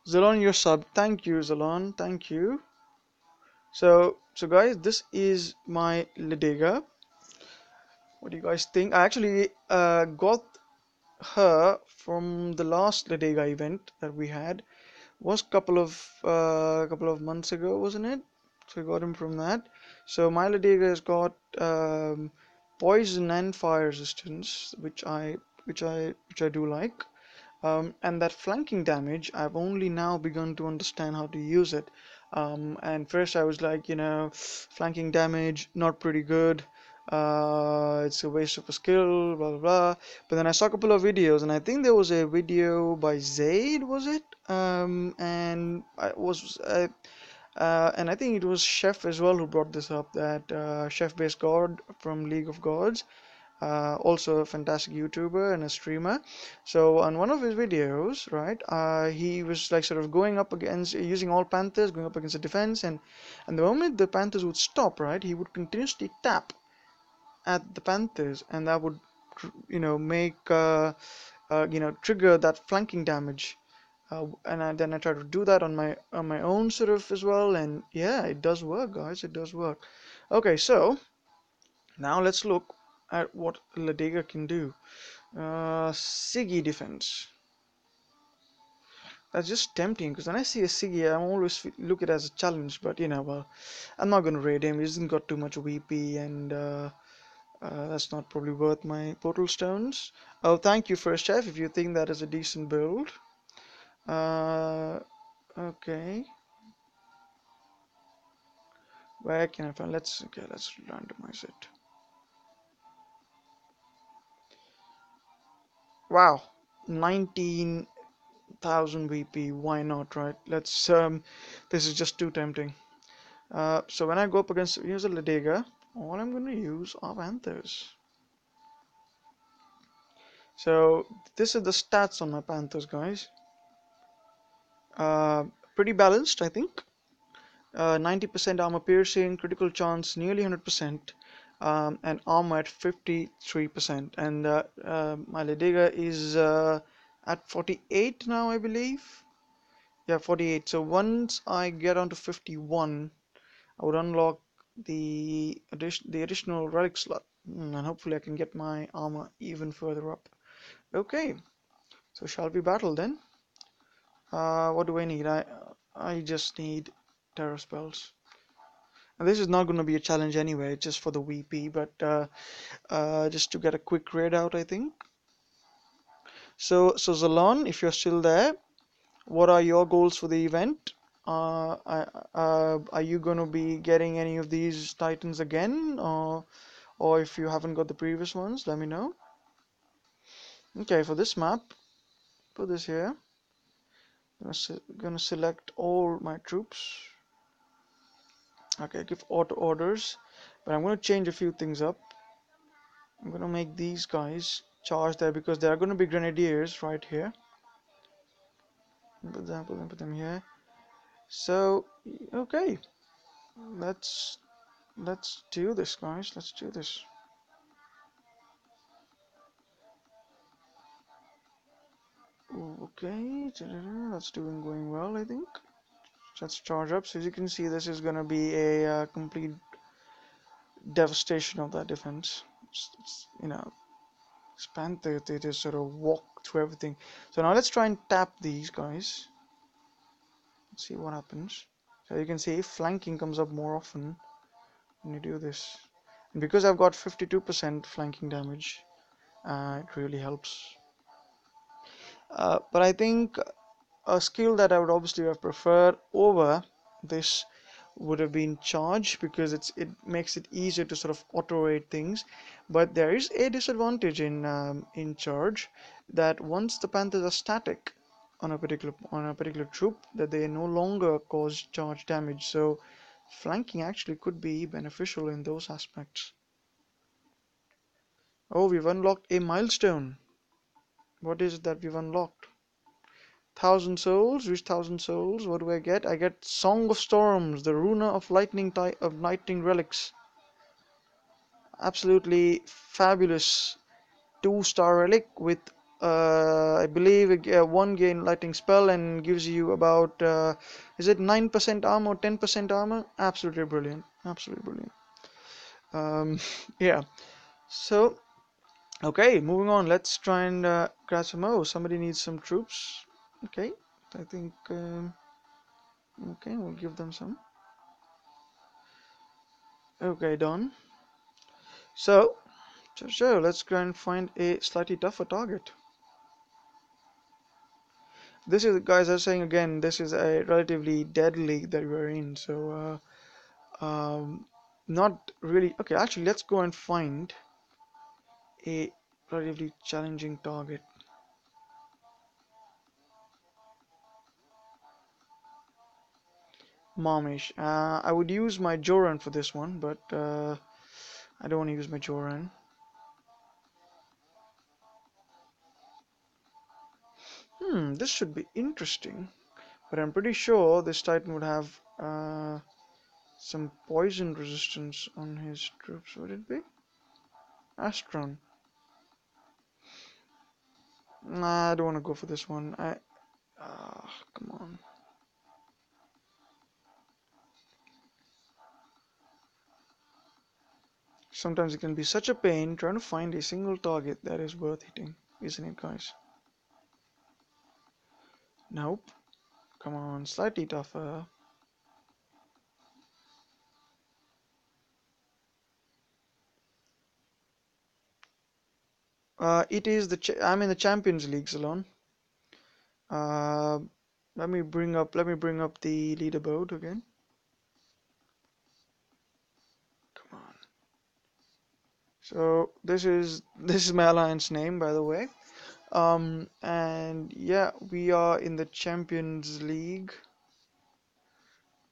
Zalon, your sub. Thank you, Zalon. Thank you. So guys, this is my Ladega. What do you guys think? I actually got her from the last Ladega event that we had. Was couple of months ago, wasn't it? So I got him from that. So my Ladega has got poison and fire resistance, which I do like. And that flanking damage, I've only now begun to understand how to use it. And first I was like, flanking damage, not pretty good. It's a waste of a skill, blah blah blah. But then I saw a couple of videos, and I think there was a video by Zaid, was it? And I think it was Chef as well who brought this up. That Chef Based God from League of Gods, also a fantastic YouTuber and a streamer. So on one of his videos, right, he was like sort of going up against using all Panthers, going up against the defense, and the moment the Panthers would stop, right, he would continuously tap at the Panthers, and that would, make trigger that flanking damage. Then I try to do that on my own sort of as well, and yeah, it does work, guys. It does work. Okay, so now let's look at what Ladega can do. Siggy defense. That's just tempting because when I see a Siggy, I always look at it as a challenge. But well, I'm not gonna raid him. He hasn't got too much VP, and that's not probably worth my portal stones. Oh, thank you, First Chef, if you think that is a decent build. Uh, okay. Where can I find? Let's randomize it. Wow, 19,000 VP. Why not, right? Let's. This is just too tempting. So when I go up against, here's a Ladega, all I'm going to use are Panthers. So this is the stats on my Panthers, guys. Pretty balanced, I think. 90% armor piercing, critical chance nearly 100%, and armor at 53%. And my Ladega is at 48 now, I believe. Yeah, 48. So once I get onto 51, I would unlock the additional relic slot, and hopefully I can get my armor even further up. Okay, so shall we battle then? What do I need? I just need terror spells. And this is not going to be a challenge anyway, just for the VP, but just to get a quick raid out, I think. So Zalon, if you're still there, what are your goals for the event? Are you going to be getting any of these titans again, or if you haven't got the previous ones, let me know. Okay, for this map, put this here. I'm gonna select all my troops. Okay, give auto orders, but I'm gonna change a few things up. I'm gonna make these guys charge there because there are gonna be grenadiers right here. Put them here. So okay, let's let's do this, guys. Let's do this. Okay, that's doing going well, I think. Let's charge up. So as you can see, this is gonna be a complete devastation of that defense. This Panther, they just sort of walk through everything. So now let's try and tap these guys. Let's see what happens. So you can see flanking comes up more often when you do this. And because I've got 52% flanking damage, it really helps. But I think a skill that I would obviously have preferred over this would have been charge, because it makes it easier to sort of auto-rate things. But there is a disadvantage in charge, that once the Panthers are static on a particular troop, that they no longer cause charge damage. So flanking actually could be beneficial in those aspects. Oh, we've unlocked a milestone. What is it that we've unlocked? 1,000 souls, reach 1,000 souls. What do I get? I get Song of Storms, the Runa of Lightning Relics. Absolutely fabulous 2-star relic with I believe one gain lightning spell and gives you about is it 9% armor, 10% armor? Absolutely brilliant. Absolutely brilliant. Yeah. So okay, moving on. Let's try and grab some. Oh, somebody needs some troops. Okay, I think. Okay, we'll give them some. Okay, done. So let's try and find a slightly tougher target. This is, guys, I was saying again, this is a relatively dead league that we're in, so not really. Okay, actually, let's go and find a relatively challenging target. Momish. I would use my Joran for this one, but I don't want to use my Joran. This should be interesting, but I'm pretty sure this Titan would have some poison resistance on his troops. Would it be? Astron. Nah, I don't want to go for this one. Come on. Sometimes it can be such a pain trying to find a single target that is worth hitting, isn't it, guys? Nope. Come on, slightly tougher. It is I'm in the Champions League, Salon. Uh, let me bring up the leaderboard again. Come on. So this is my alliance name, by the way. And yeah, we are in the Champions League,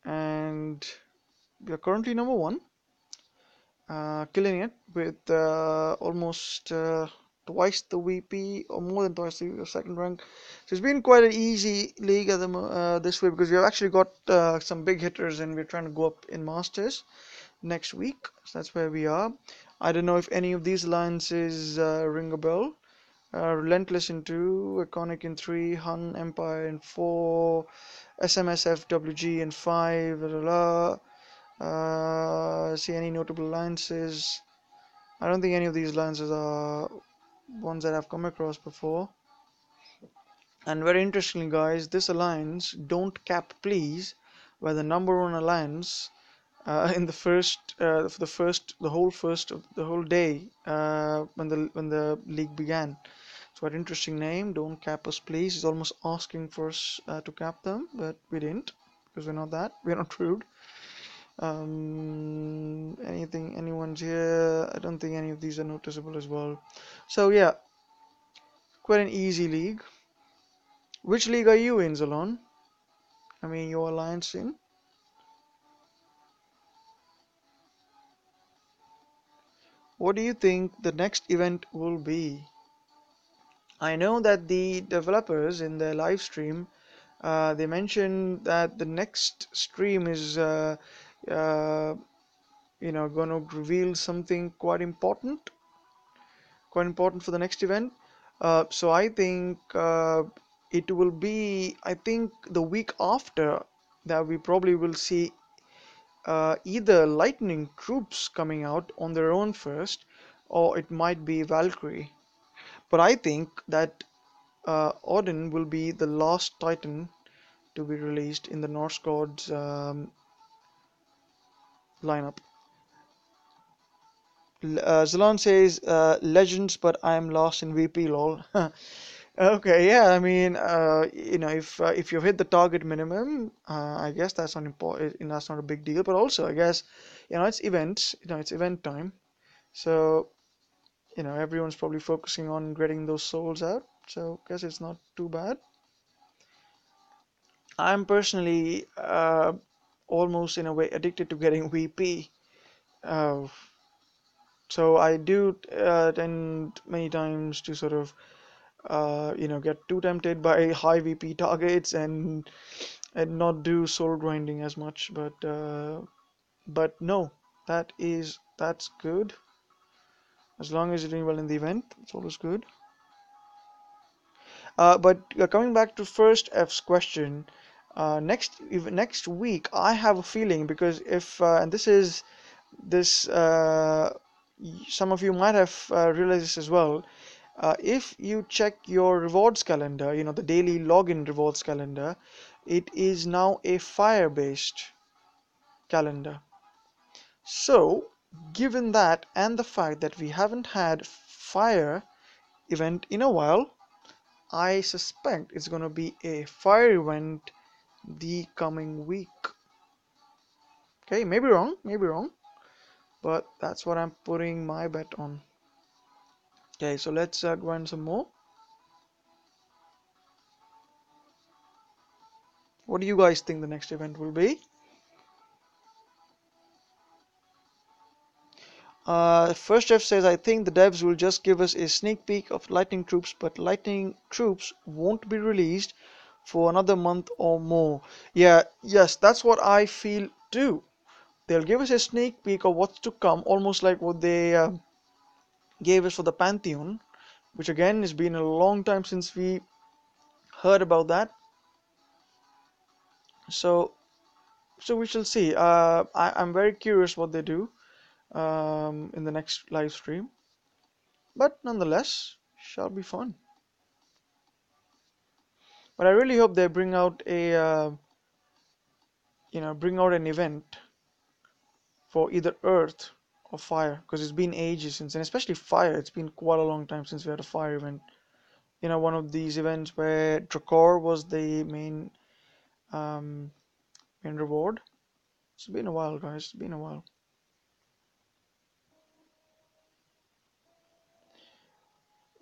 and we are currently number one, killing it with almost twice the VP, or more than twice the second rank. So it's been quite an easy league at this way, because we've actually got some big hitters, and we're trying to go up in Masters next week. So that's where we are. I don't know if any of these alliances ring a bell. Relentless in 2, Iconic in 3, Hun Empire in 4, SMSFWG in 5, blah, blah, blah. See any notable alliances? I don't think any of these alliances are ones that I've come across before. And very interestingly, guys, this alliance, Don't Cap Please, were the number one alliance in the for the whole day when the league began. It's quite an interesting name. Don't cap us, please. He's almost asking for us to cap them, but we didn't, because we're not that. We're not rude. Anyone's here? I don't think any of these are noticeable as well. So yeah, quite an easy league. Which league are you in, Zalon? I mean, your alliance in? What do you think the next event will be? I know that the developers in their live stream, they mentioned that the next stream is uh, gonna reveal something quite important for the next event. So I think it will be, I think the week after that we probably will see either Lightning troops coming out on their own first, or it might be Valkyrie. But I think that Odin will be the last Titan to be released in the Norse gods lineup. Zalon says legends, but I'm lost in VP lol. Okay, yeah, I mean, if you've hit the target minimum, I guess that's not important. That's not a big deal. But also, I guess, it's events. It's event time. So, everyone's probably focusing on getting those souls out. So, I guess it's not too bad. I'm personally almost in a way addicted to getting VP. Uh, so I do tend many times to sort of get too tempted by high VP targets and not do soul grinding as much. But no, that's good. As long as you're doing well in the event, it's always good. But coming back to first F's question, next week I have a feeling because if and this is this some of you might have realized this as well. If you check your rewards calendar, the daily login rewards calendar, it is now a fire-based calendar. So, given that and the fact that we haven't had fire event in a while, I suspect it's gonna be a fire event the coming week. Okay, maybe wrong, but that's what I'm putting my bet on. Okay, so let's grind some more. What do you guys think the next event will be? First Jeff says, I think the devs will just give us a sneak peek of Lightning Troops, but Lightning Troops won't be released for another month or more. Yeah, yes, that's what I feel too. They'll give us a sneak peek of what's to come, almost like what they gave us for the Pantheon, which again has been a long time since we heard about that. So, so we shall see. I'm very curious what they do in the next live stream, but nonetheless, shall be fun. But I really hope they bring out bring out an event for either Earth or Fire, because it's been ages since, and especially Fire. It's been quite a long time since we had a Fire event. One of these events where Drakor was the um, main reward. It's been a while, guys. It's been a while.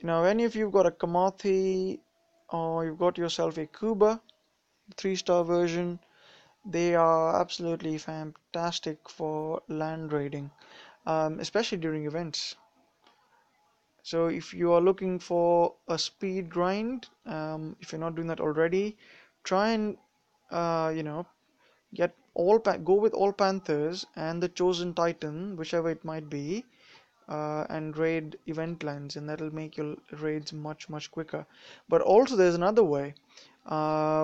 Any of you've got a Kamathi or you've got yourself a Kuba, 3-star version, they are absolutely fantastic for land raiding, especially during events. So if you are looking for a speed grind, if you're not doing that already, try and uh, you know get go with all Panthers and the Chosen Titan, whichever it might be, and raid event lands, and that'll make your raids much quicker. But also there's another way,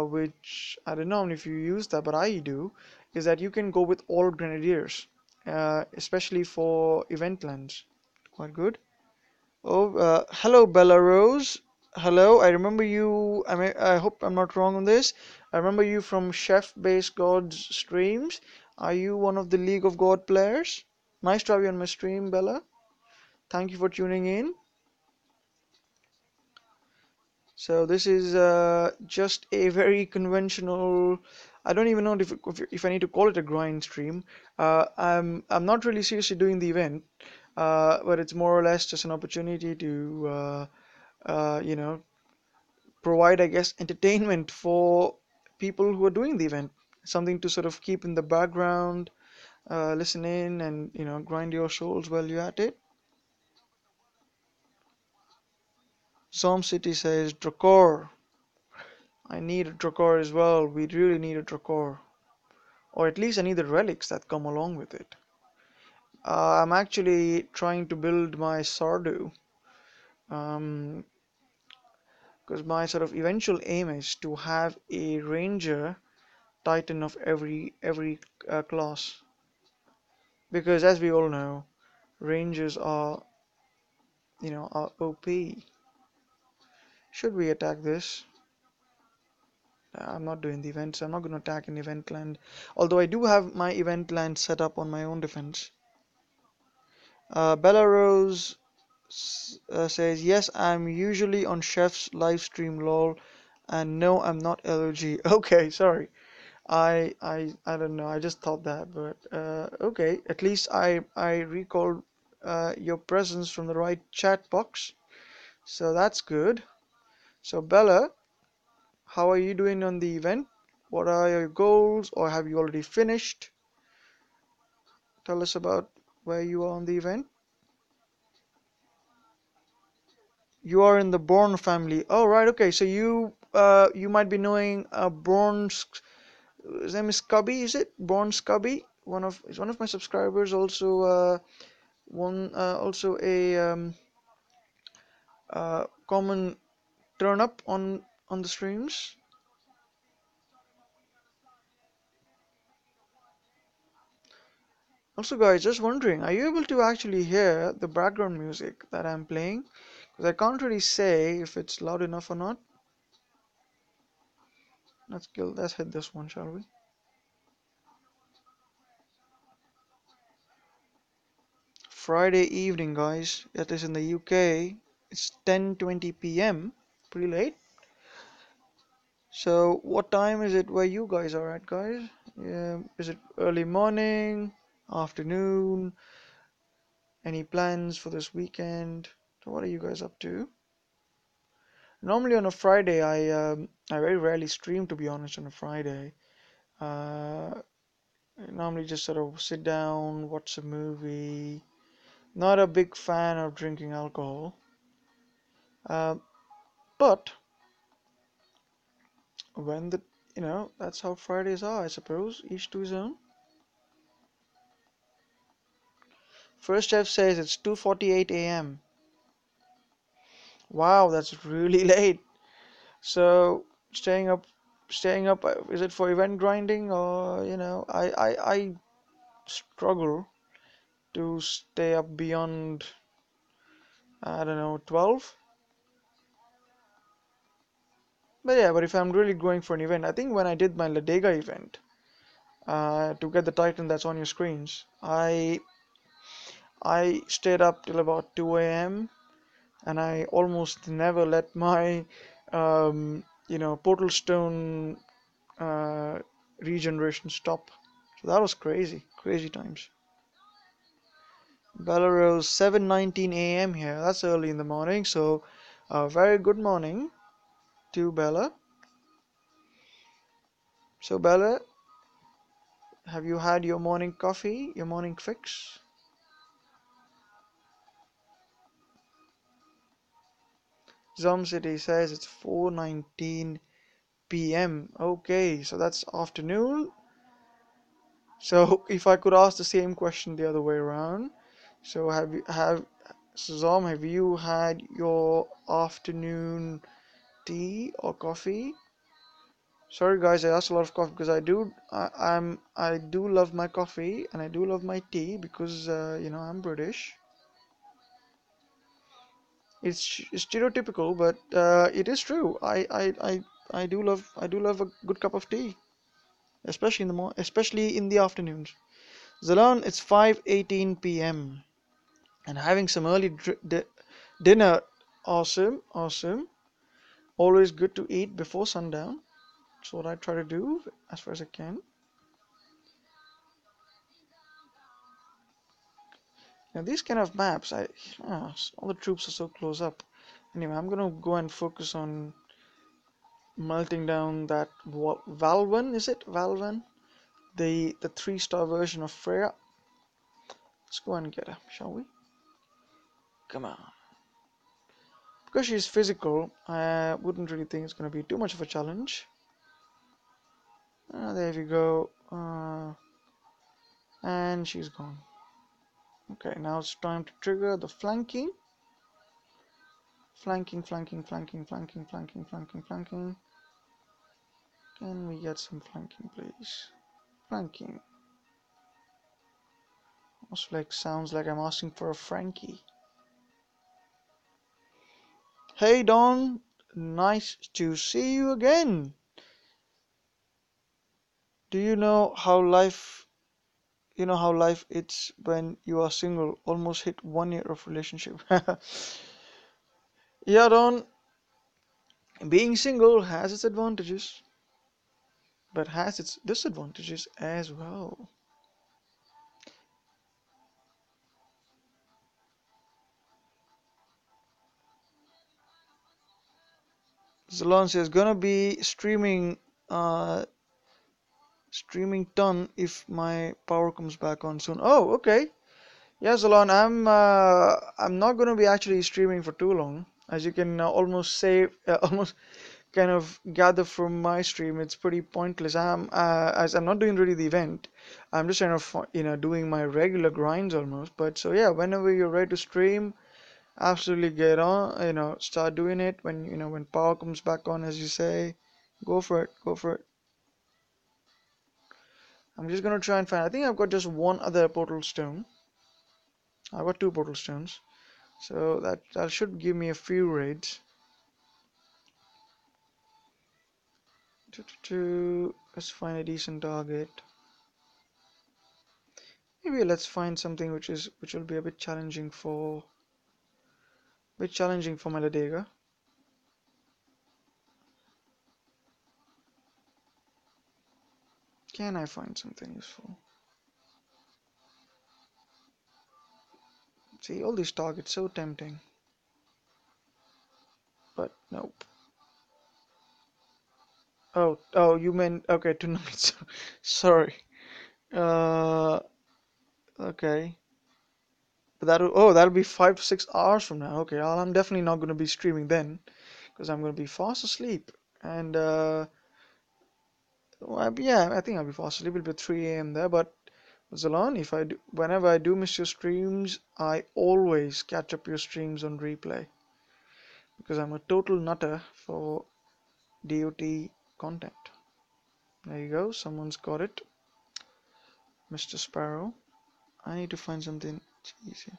which I don't know if you use that, but I do, is that you can go with all Grenadiers, especially for event lands. Quite good. Oh, hello, Bella Rose. Hello, I remember you. I hope I'm not wrong on this. I remember you from Chef Base God's streams. Are you one of the League of God players? Nice to have you on my stream, Bella. Thank you for tuning in. So this is just a very conventional. I don't even know if I need to call it a grind stream. I'm not really seriously doing the event, but it's more or less just an opportunity to uh, you know provide, I guess, entertainment for people who are doing the event. Something to sort of keep in the background, listen in, and grind your souls while you're at it. Zom City says Drakor. I need a Drakor as well. We really need a Drakor. or at least I need the relics that come along with it. I'm actually trying to build my Sardu, um, because my sort of eventual aim is to have a ranger titan of every class. Because as we all know, rangers are, are OP. Should we attack this? I'm not doing the events. I'm not going to attack an event land. Although I do have my event land set up on my own defense. Belarus says, yes, I'm usually on Chef's live stream lol. And no, I'm not LOG. Okay, sorry. I don't know. I just thought that, but okay. At least I recalled your presence from the right chat box. So that's good. So Bella, how are you doing on the event? What are your goals, or have you already finished? Tell us about where you are on the event. You are in the Bourne family. Oh, right. Okay. So you might be knowing Bourne's his name is Scubby, is it? Bourne Scubby. One of my subscribers. Also also a common turn up on the streams. Also, guys, just wondering, are you able to actually hear the background music that I'm playing? Because I can't really say if it's loud enough or not. Let's hit this one, shall we? Friday evening, guys. That is in the UK. It's 10:20 p.m. Pretty late. So, what time is it where you guys are at, guys? Yeah, is it early morning, afternoon? Any plans for this weekend? So, what are you guys up to? Normally on a Friday, I very rarely stream, to be honest. On a Friday, I normally just sort of sit down, watch a movie. Not a big fan of drinking alcohol, uh, but when the that's how Fridays are, I suppose. Each to his own. First Chef says it's 2:48 a.m. Wow, that's really late. So staying up. Is it for event grinding, or I struggle to stay up beyond, I don't know, 12. But yeah, but if I'm really going for an event, I think when I did my Ladega event, to get the Titan that's on your screens, I stayed up till about 2 a.m. and I almost never let my portal stone uh, regeneration stop. So that was crazy, crazy times. Belarus 7:19 a.m. here. That's early in the morning. So, very good morning to Bella. So, Bella, have you had your morning coffee, your morning fix? Zom City says it's 4:19 p.m. Okay, so that's afternoon. So, if I could ask the same question the other way around, so Zom, have you had your afternoon tea or coffee? Sorry guys, I asked a lot of coffee because I do love my coffee and I do love my tea because I'm British. It's stereotypical, but it is true. I do love a good cup of tea, especially in the afternoons. Zalan, it's 5:18 p.m. and having some early dinner. Awesome, awesome. Always good to eat before sundown. That's what I try to do as far as I can. Now these kind of maps, all the troops are so close up. Anyway, I'm gonna go and focus on melting down that Valvan, is it? Valvan? The 3-star version of Freya. Let's go and get her, shall we? Come on. Because she's physical, I wouldn't really think it's gonna be too much of a challenge. There we go. And she's gone. Okay, now it's time to trigger the flanking. Flanking, flanking, flanking, flanking, flanking, flanking, flanking. Can we get some flanking, please? Flanking. Almost like sounds like I'm asking for a Frankie. Hey Don, nice to see you again. Do you know how life it's when you are single, almost hit 1 year of relationship. Yeah, Don, being single has its advantages, but has its disadvantages as well. Zalon says gonna be streaming ton if my power comes back on soon. Oh, okay. Yeah, Zalon, I'm not gonna be actually streaming for too long. As you can almost say, almost kind of gather from my stream, it's pretty pointless. As I'm not doing really the event, I'm just kind of doing my regular grinds almost. But so yeah, whenever you're ready to stream, absolutely get on. Start doing it when when power comes back on, as you say. Go for it. Go for it. I'm just gonna try and find. I think I've got just one other portal stone. I've got two portal stones, so that should give me a few raids. Let's find a decent target. Maybe let's find something which will be a bit challenging for Maladega. Can I find something useful? See, all these targets so tempting, but nope. Oh, you meant okay tonight. Sorry. Uh, okay. But that'll be 5 to 6 hours from now. Okay, I'm definitely not going to be streaming then because I'm going to be fast asleep. And yeah, I think I'll be fast asleep. It'll be 3 a.m. there. But Zalon, whenever I do miss your streams, I always catch up your streams on replay because I'm a total nutter for DOT content. There you go. Someone's got it. Mr. Sparrow. I need to find something easy.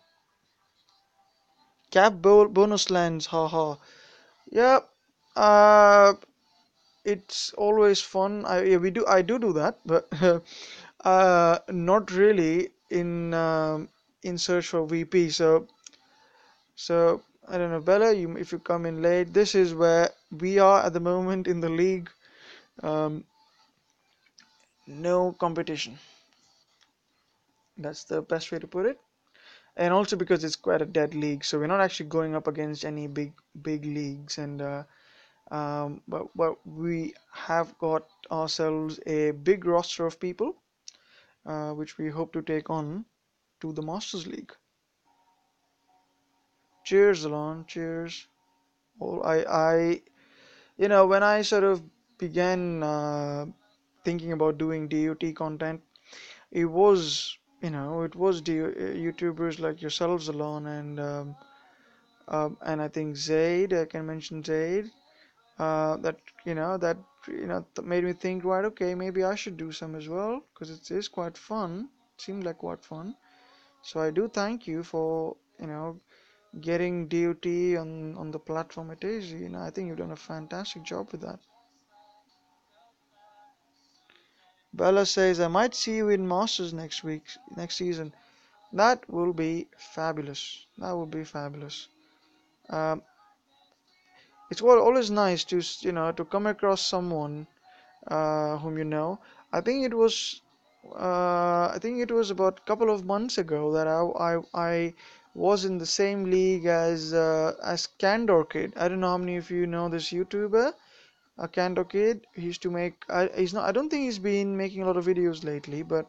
Bonus lands, haha. Yep. It's always fun. Yeah, I do that, but not really in search for VP. So I don't know, Bella. If you come in late, this is where we are at the moment in the league. Um, no competition. That's the best way to put it. And also because it's quite a dead league, so we're not actually going up against any big leagues. And but we have got ourselves a big roster of people, which we hope to take on to the Masters League. Cheers, Alon. Cheers. All when I sort of began thinking about doing DOT content, it was YouTubers like yourselves, Alon, and I think Zaid. I can mention Zaid. That made me think, right, okay, maybe I should do some as well because it is quite fun. It seemed like quite fun. So I do thank you for getting DOT on the platform it is. I think you've done a fantastic job with that. Bella says I might see you in Masters next season. That will be fabulous. That will be fabulous. Um, it's always nice to come across someone whom you know. I think it was about a couple of months ago that I was in the same league as Candor Kid. I don't know how many of you know this YouTuber, Candor Kid. He used to make. He's not. I don't think he's been making a lot of videos lately, but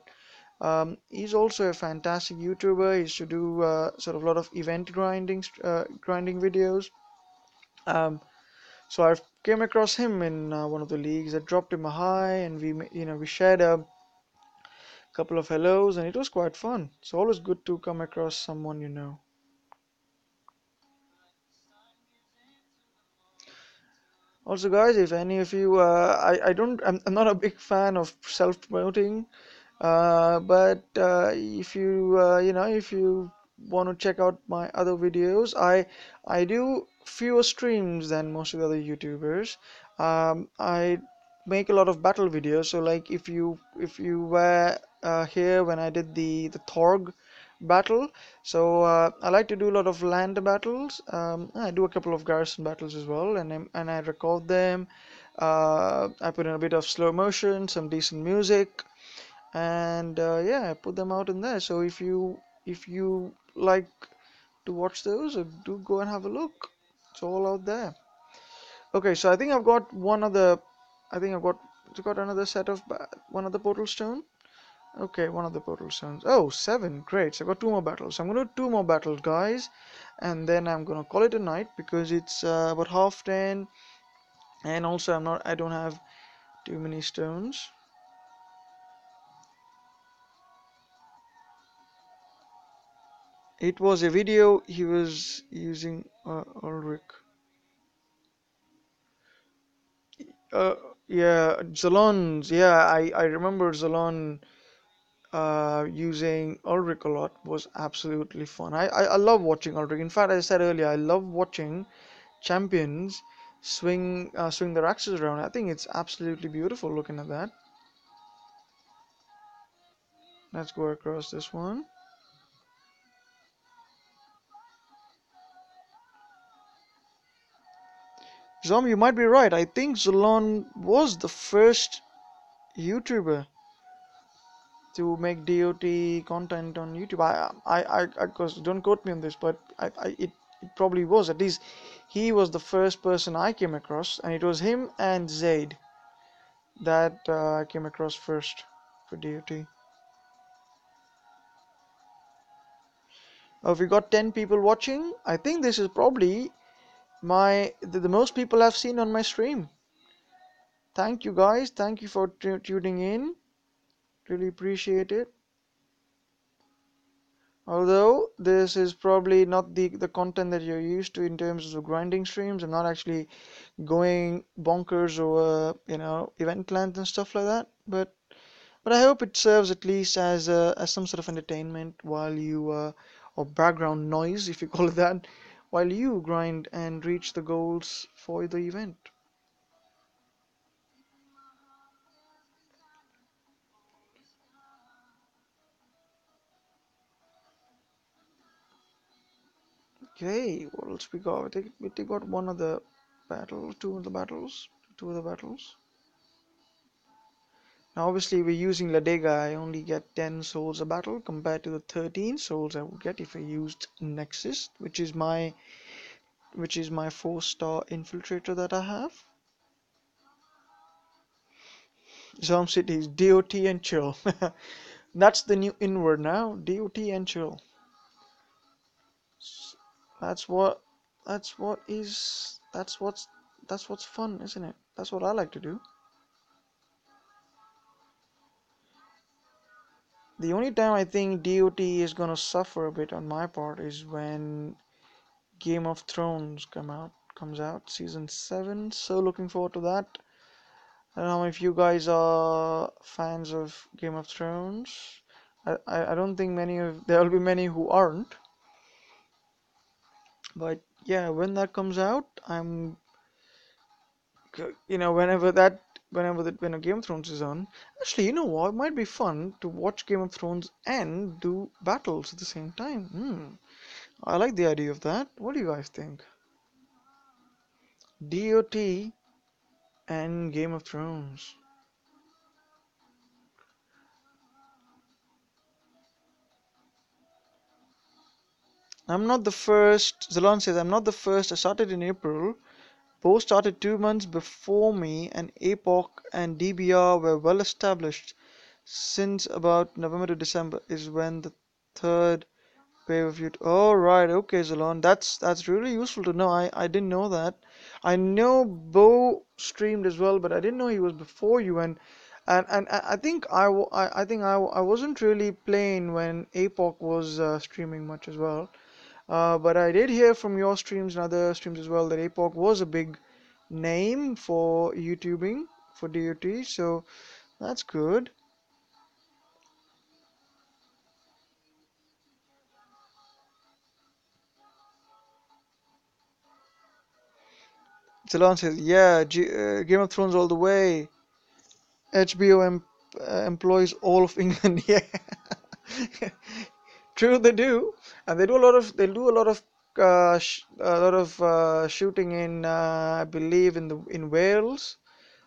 he's also a fantastic YouTuber. He used to do sort of a lot of event grinding videos. Um, so I've came across him in one of the leagues. I dropped him a hi, and we shared a couple of hellos, and it was quite fun. It's always good to come across someone you know. Also, guys, if any of you, I don't, I'm not a big fan of self-promoting. But if you if you want to check out my other videos, I do fewer streams than most of the other YouTubers. I make a lot of battle videos. So like if you were here when I did the Thorg battle, so I like to do a lot of land battles. I do a couple of garrison battles as well, and I record them. I put in a bit of slow motion, some decent music, and yeah, I put them out in there. So if you like to watch those, do go and have a look. It's all out there. Okay, so I think I've got one other. I think I've got another set of one other portal stone. Okay, one of the portal stones. Oh, seven. Great. So I've got two more battles. I'm gonna do two more battles, guys, and then I'm gonna call it a night because it's about half 10, and also I don't have too many stones. It was a video he was using Ulrich. Uh, yeah, Zalon. Yeah, I remember Zalon using Ulrich a lot. Was absolutely fun. I love watching Ulrich. In fact, as I said earlier, I love watching champions swing their axes around. I think it's absolutely beautiful looking at that. Let's go across this one. Zom, you might be right. I think Zalon was the first YouTuber to make DOT content on YouTube. Cause don't quote me on this, but it probably was. At least he was the first person I came across, and it was him and Zaid that I came across first for DOT. We got 10 people watching. I think this is probably the most people I've seen on my stream. Thank you guys. Thank you for tuning in. Really appreciate it. Although this is probably not the content that you're used to in terms of grinding streams, I'm not actually going bonkers over event plans and stuff like that. But I hope it serves at least as some sort of entertainment while you or background noise if you call it that, while you grind and reach the goals for the event. Okay, what else we got? We got one of the battles, two of the battles. Now, obviously, we're using Ladega. I only get 10 souls a battle compared to the 13 souls I would get if I used Nexus, which is my 4-star infiltrator that I have. Zom Cities, DOT and chill. That's the new inward now. DOT and chill. That's what. That's what is. That's what's fun, isn't it? That's what I like to do. The only time I think DOT is gonna suffer a bit on my part is when Game of Thrones comes out season 7. So looking forward to that. I don't know if you guys are fans of Game of Thrones. I don't think there will be many who aren't. But yeah, when that comes out, when a Game of Thrones is on. Actually, you know what? It might be fun to watch Game of Thrones and do battles at the same time. I like the idea of that. What do you guys think? DOT and Game of Thrones. I'm not the first. Zalon says I'm not the first. I started in April. Poe started 2 months before me, and APOC and DBR were well established. Since about November to December is when the third wave of you. Oh right, okay, Zalon. That's really useful to know. I didn't know that. I know Bo streamed as well, but I didn't know he was before you. And I think I wasn't really playing when Apoc was streaming much as well. But I did hear from your streams and other streams as well that Apoc was a big name for YouTubing for DOT, so that's good. Salon says, yeah, Game of Thrones all the way. HBO employs all of England. Yeah, true they do, and they do a lot of shooting in I believe in Wales,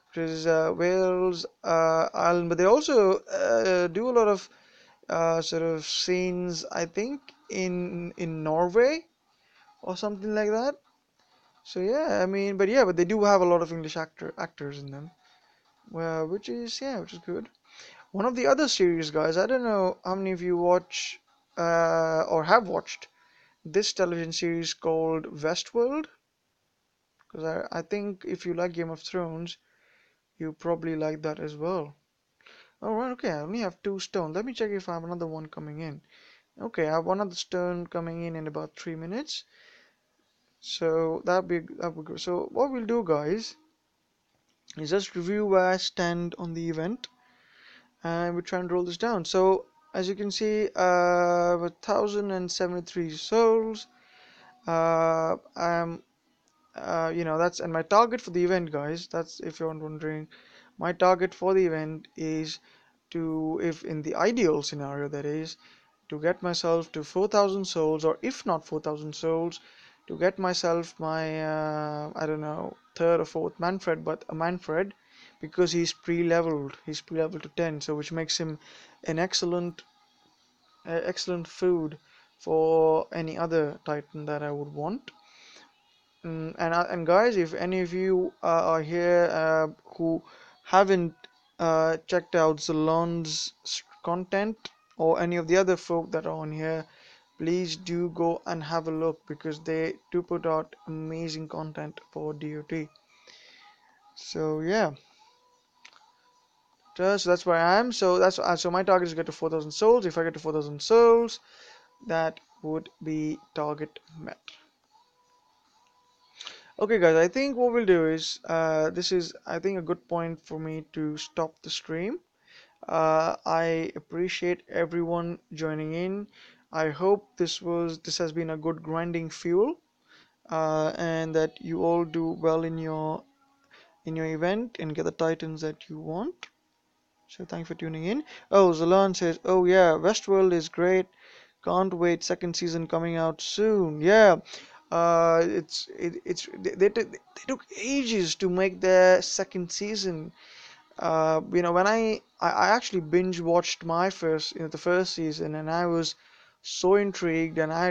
which is Wales Ireland, but they also do a lot of sort of scenes I think in Norway or something like that. So yeah, I mean, but yeah, but they do have a lot of English actors in them, which is yeah, which is good. One of the other series, guys, I don't know how many of you watch or have watched this television series called Westworld, because I think if you like Game of Thrones, you probably like that as well. All right, okay, I only have two stone. Let me check if I have another one coming in. Okay, I have one other stone coming in about 3 minutes. So that would be good. So what we'll do, guys, is just review where I stand on the event, and we try and roll this down. So as you can see, 1,073 souls. I'm, that's and my target for the event, guys. That's if you're wondering, my target for the event is to, if in the ideal scenario, that is, to get myself to 4,000 souls, or if not 4,000 souls, to get myself my I don't know, third or fourth Manfred, but a Manfred, because he's pre-leveled. He's pre-leveled to 10, so which makes him an excellent food for any other Titan that I would want. And guys, if any of you are here who haven't checked out Zalon's content, or any of the other folk that are on here, please do go and have a look, because they do put out amazing content for DOT. So yeah, so that's where I am. So my target is to get to 4,000 souls. If I get to 4,000 souls, that would be target met. Okay, guys, I think what we'll do is this is, I think, a good point for me to stop the stream. I appreciate everyone joining in. I hope this has been a good grinding fuel, and that you all do well in your event and get the titans that you want. So thanks for tuning in. Oh, Zalan says, "Oh yeah, Westworld is great. Can't wait. Second season coming out soon." Yeah, they took ages to make their second season. When I actually binge watched my the first season, and I was so intrigued, and I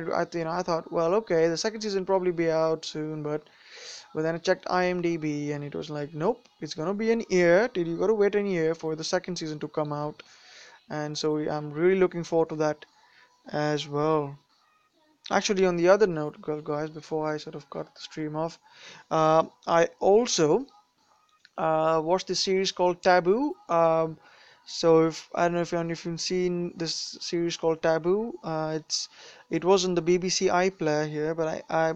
thought, well, okay, the second season probably be out soon, but then I checked IMDb, and it was like, nope, it's gonna be an year. Till you gotta wait an year for the second season to come out, and so I'm really looking forward to that as well. Actually, on the other note, guys, before I sort of cut the stream off, I also watched this series called Taboo. So if I don't know if you've seen this series called Taboo, it was on the BBC iPlayer here, but I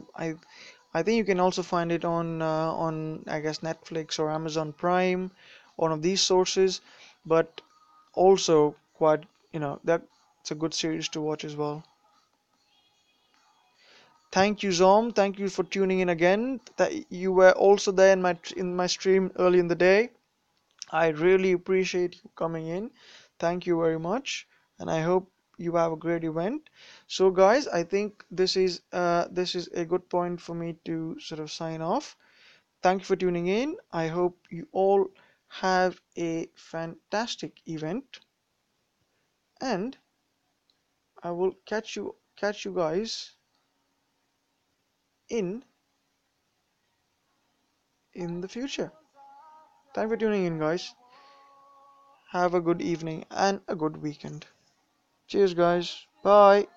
think you can also find it on I guess Netflix or Amazon Prime, one of these sources. But also quite that it's a good series to watch as well. Thank you, Zom. Thank you for tuning in again. That you were also there in my stream early in the day. I really appreciate you coming in. Thank you very much, and I hope you have a great event. So, guys, I think this is a good point for me to sort of sign off. Thank you for tuning in. I hope you all have a fantastic event, and I will catch you guys in the future. Thank you for tuning in, guys. Have a good evening and a good weekend. Cheers, guys. Bye.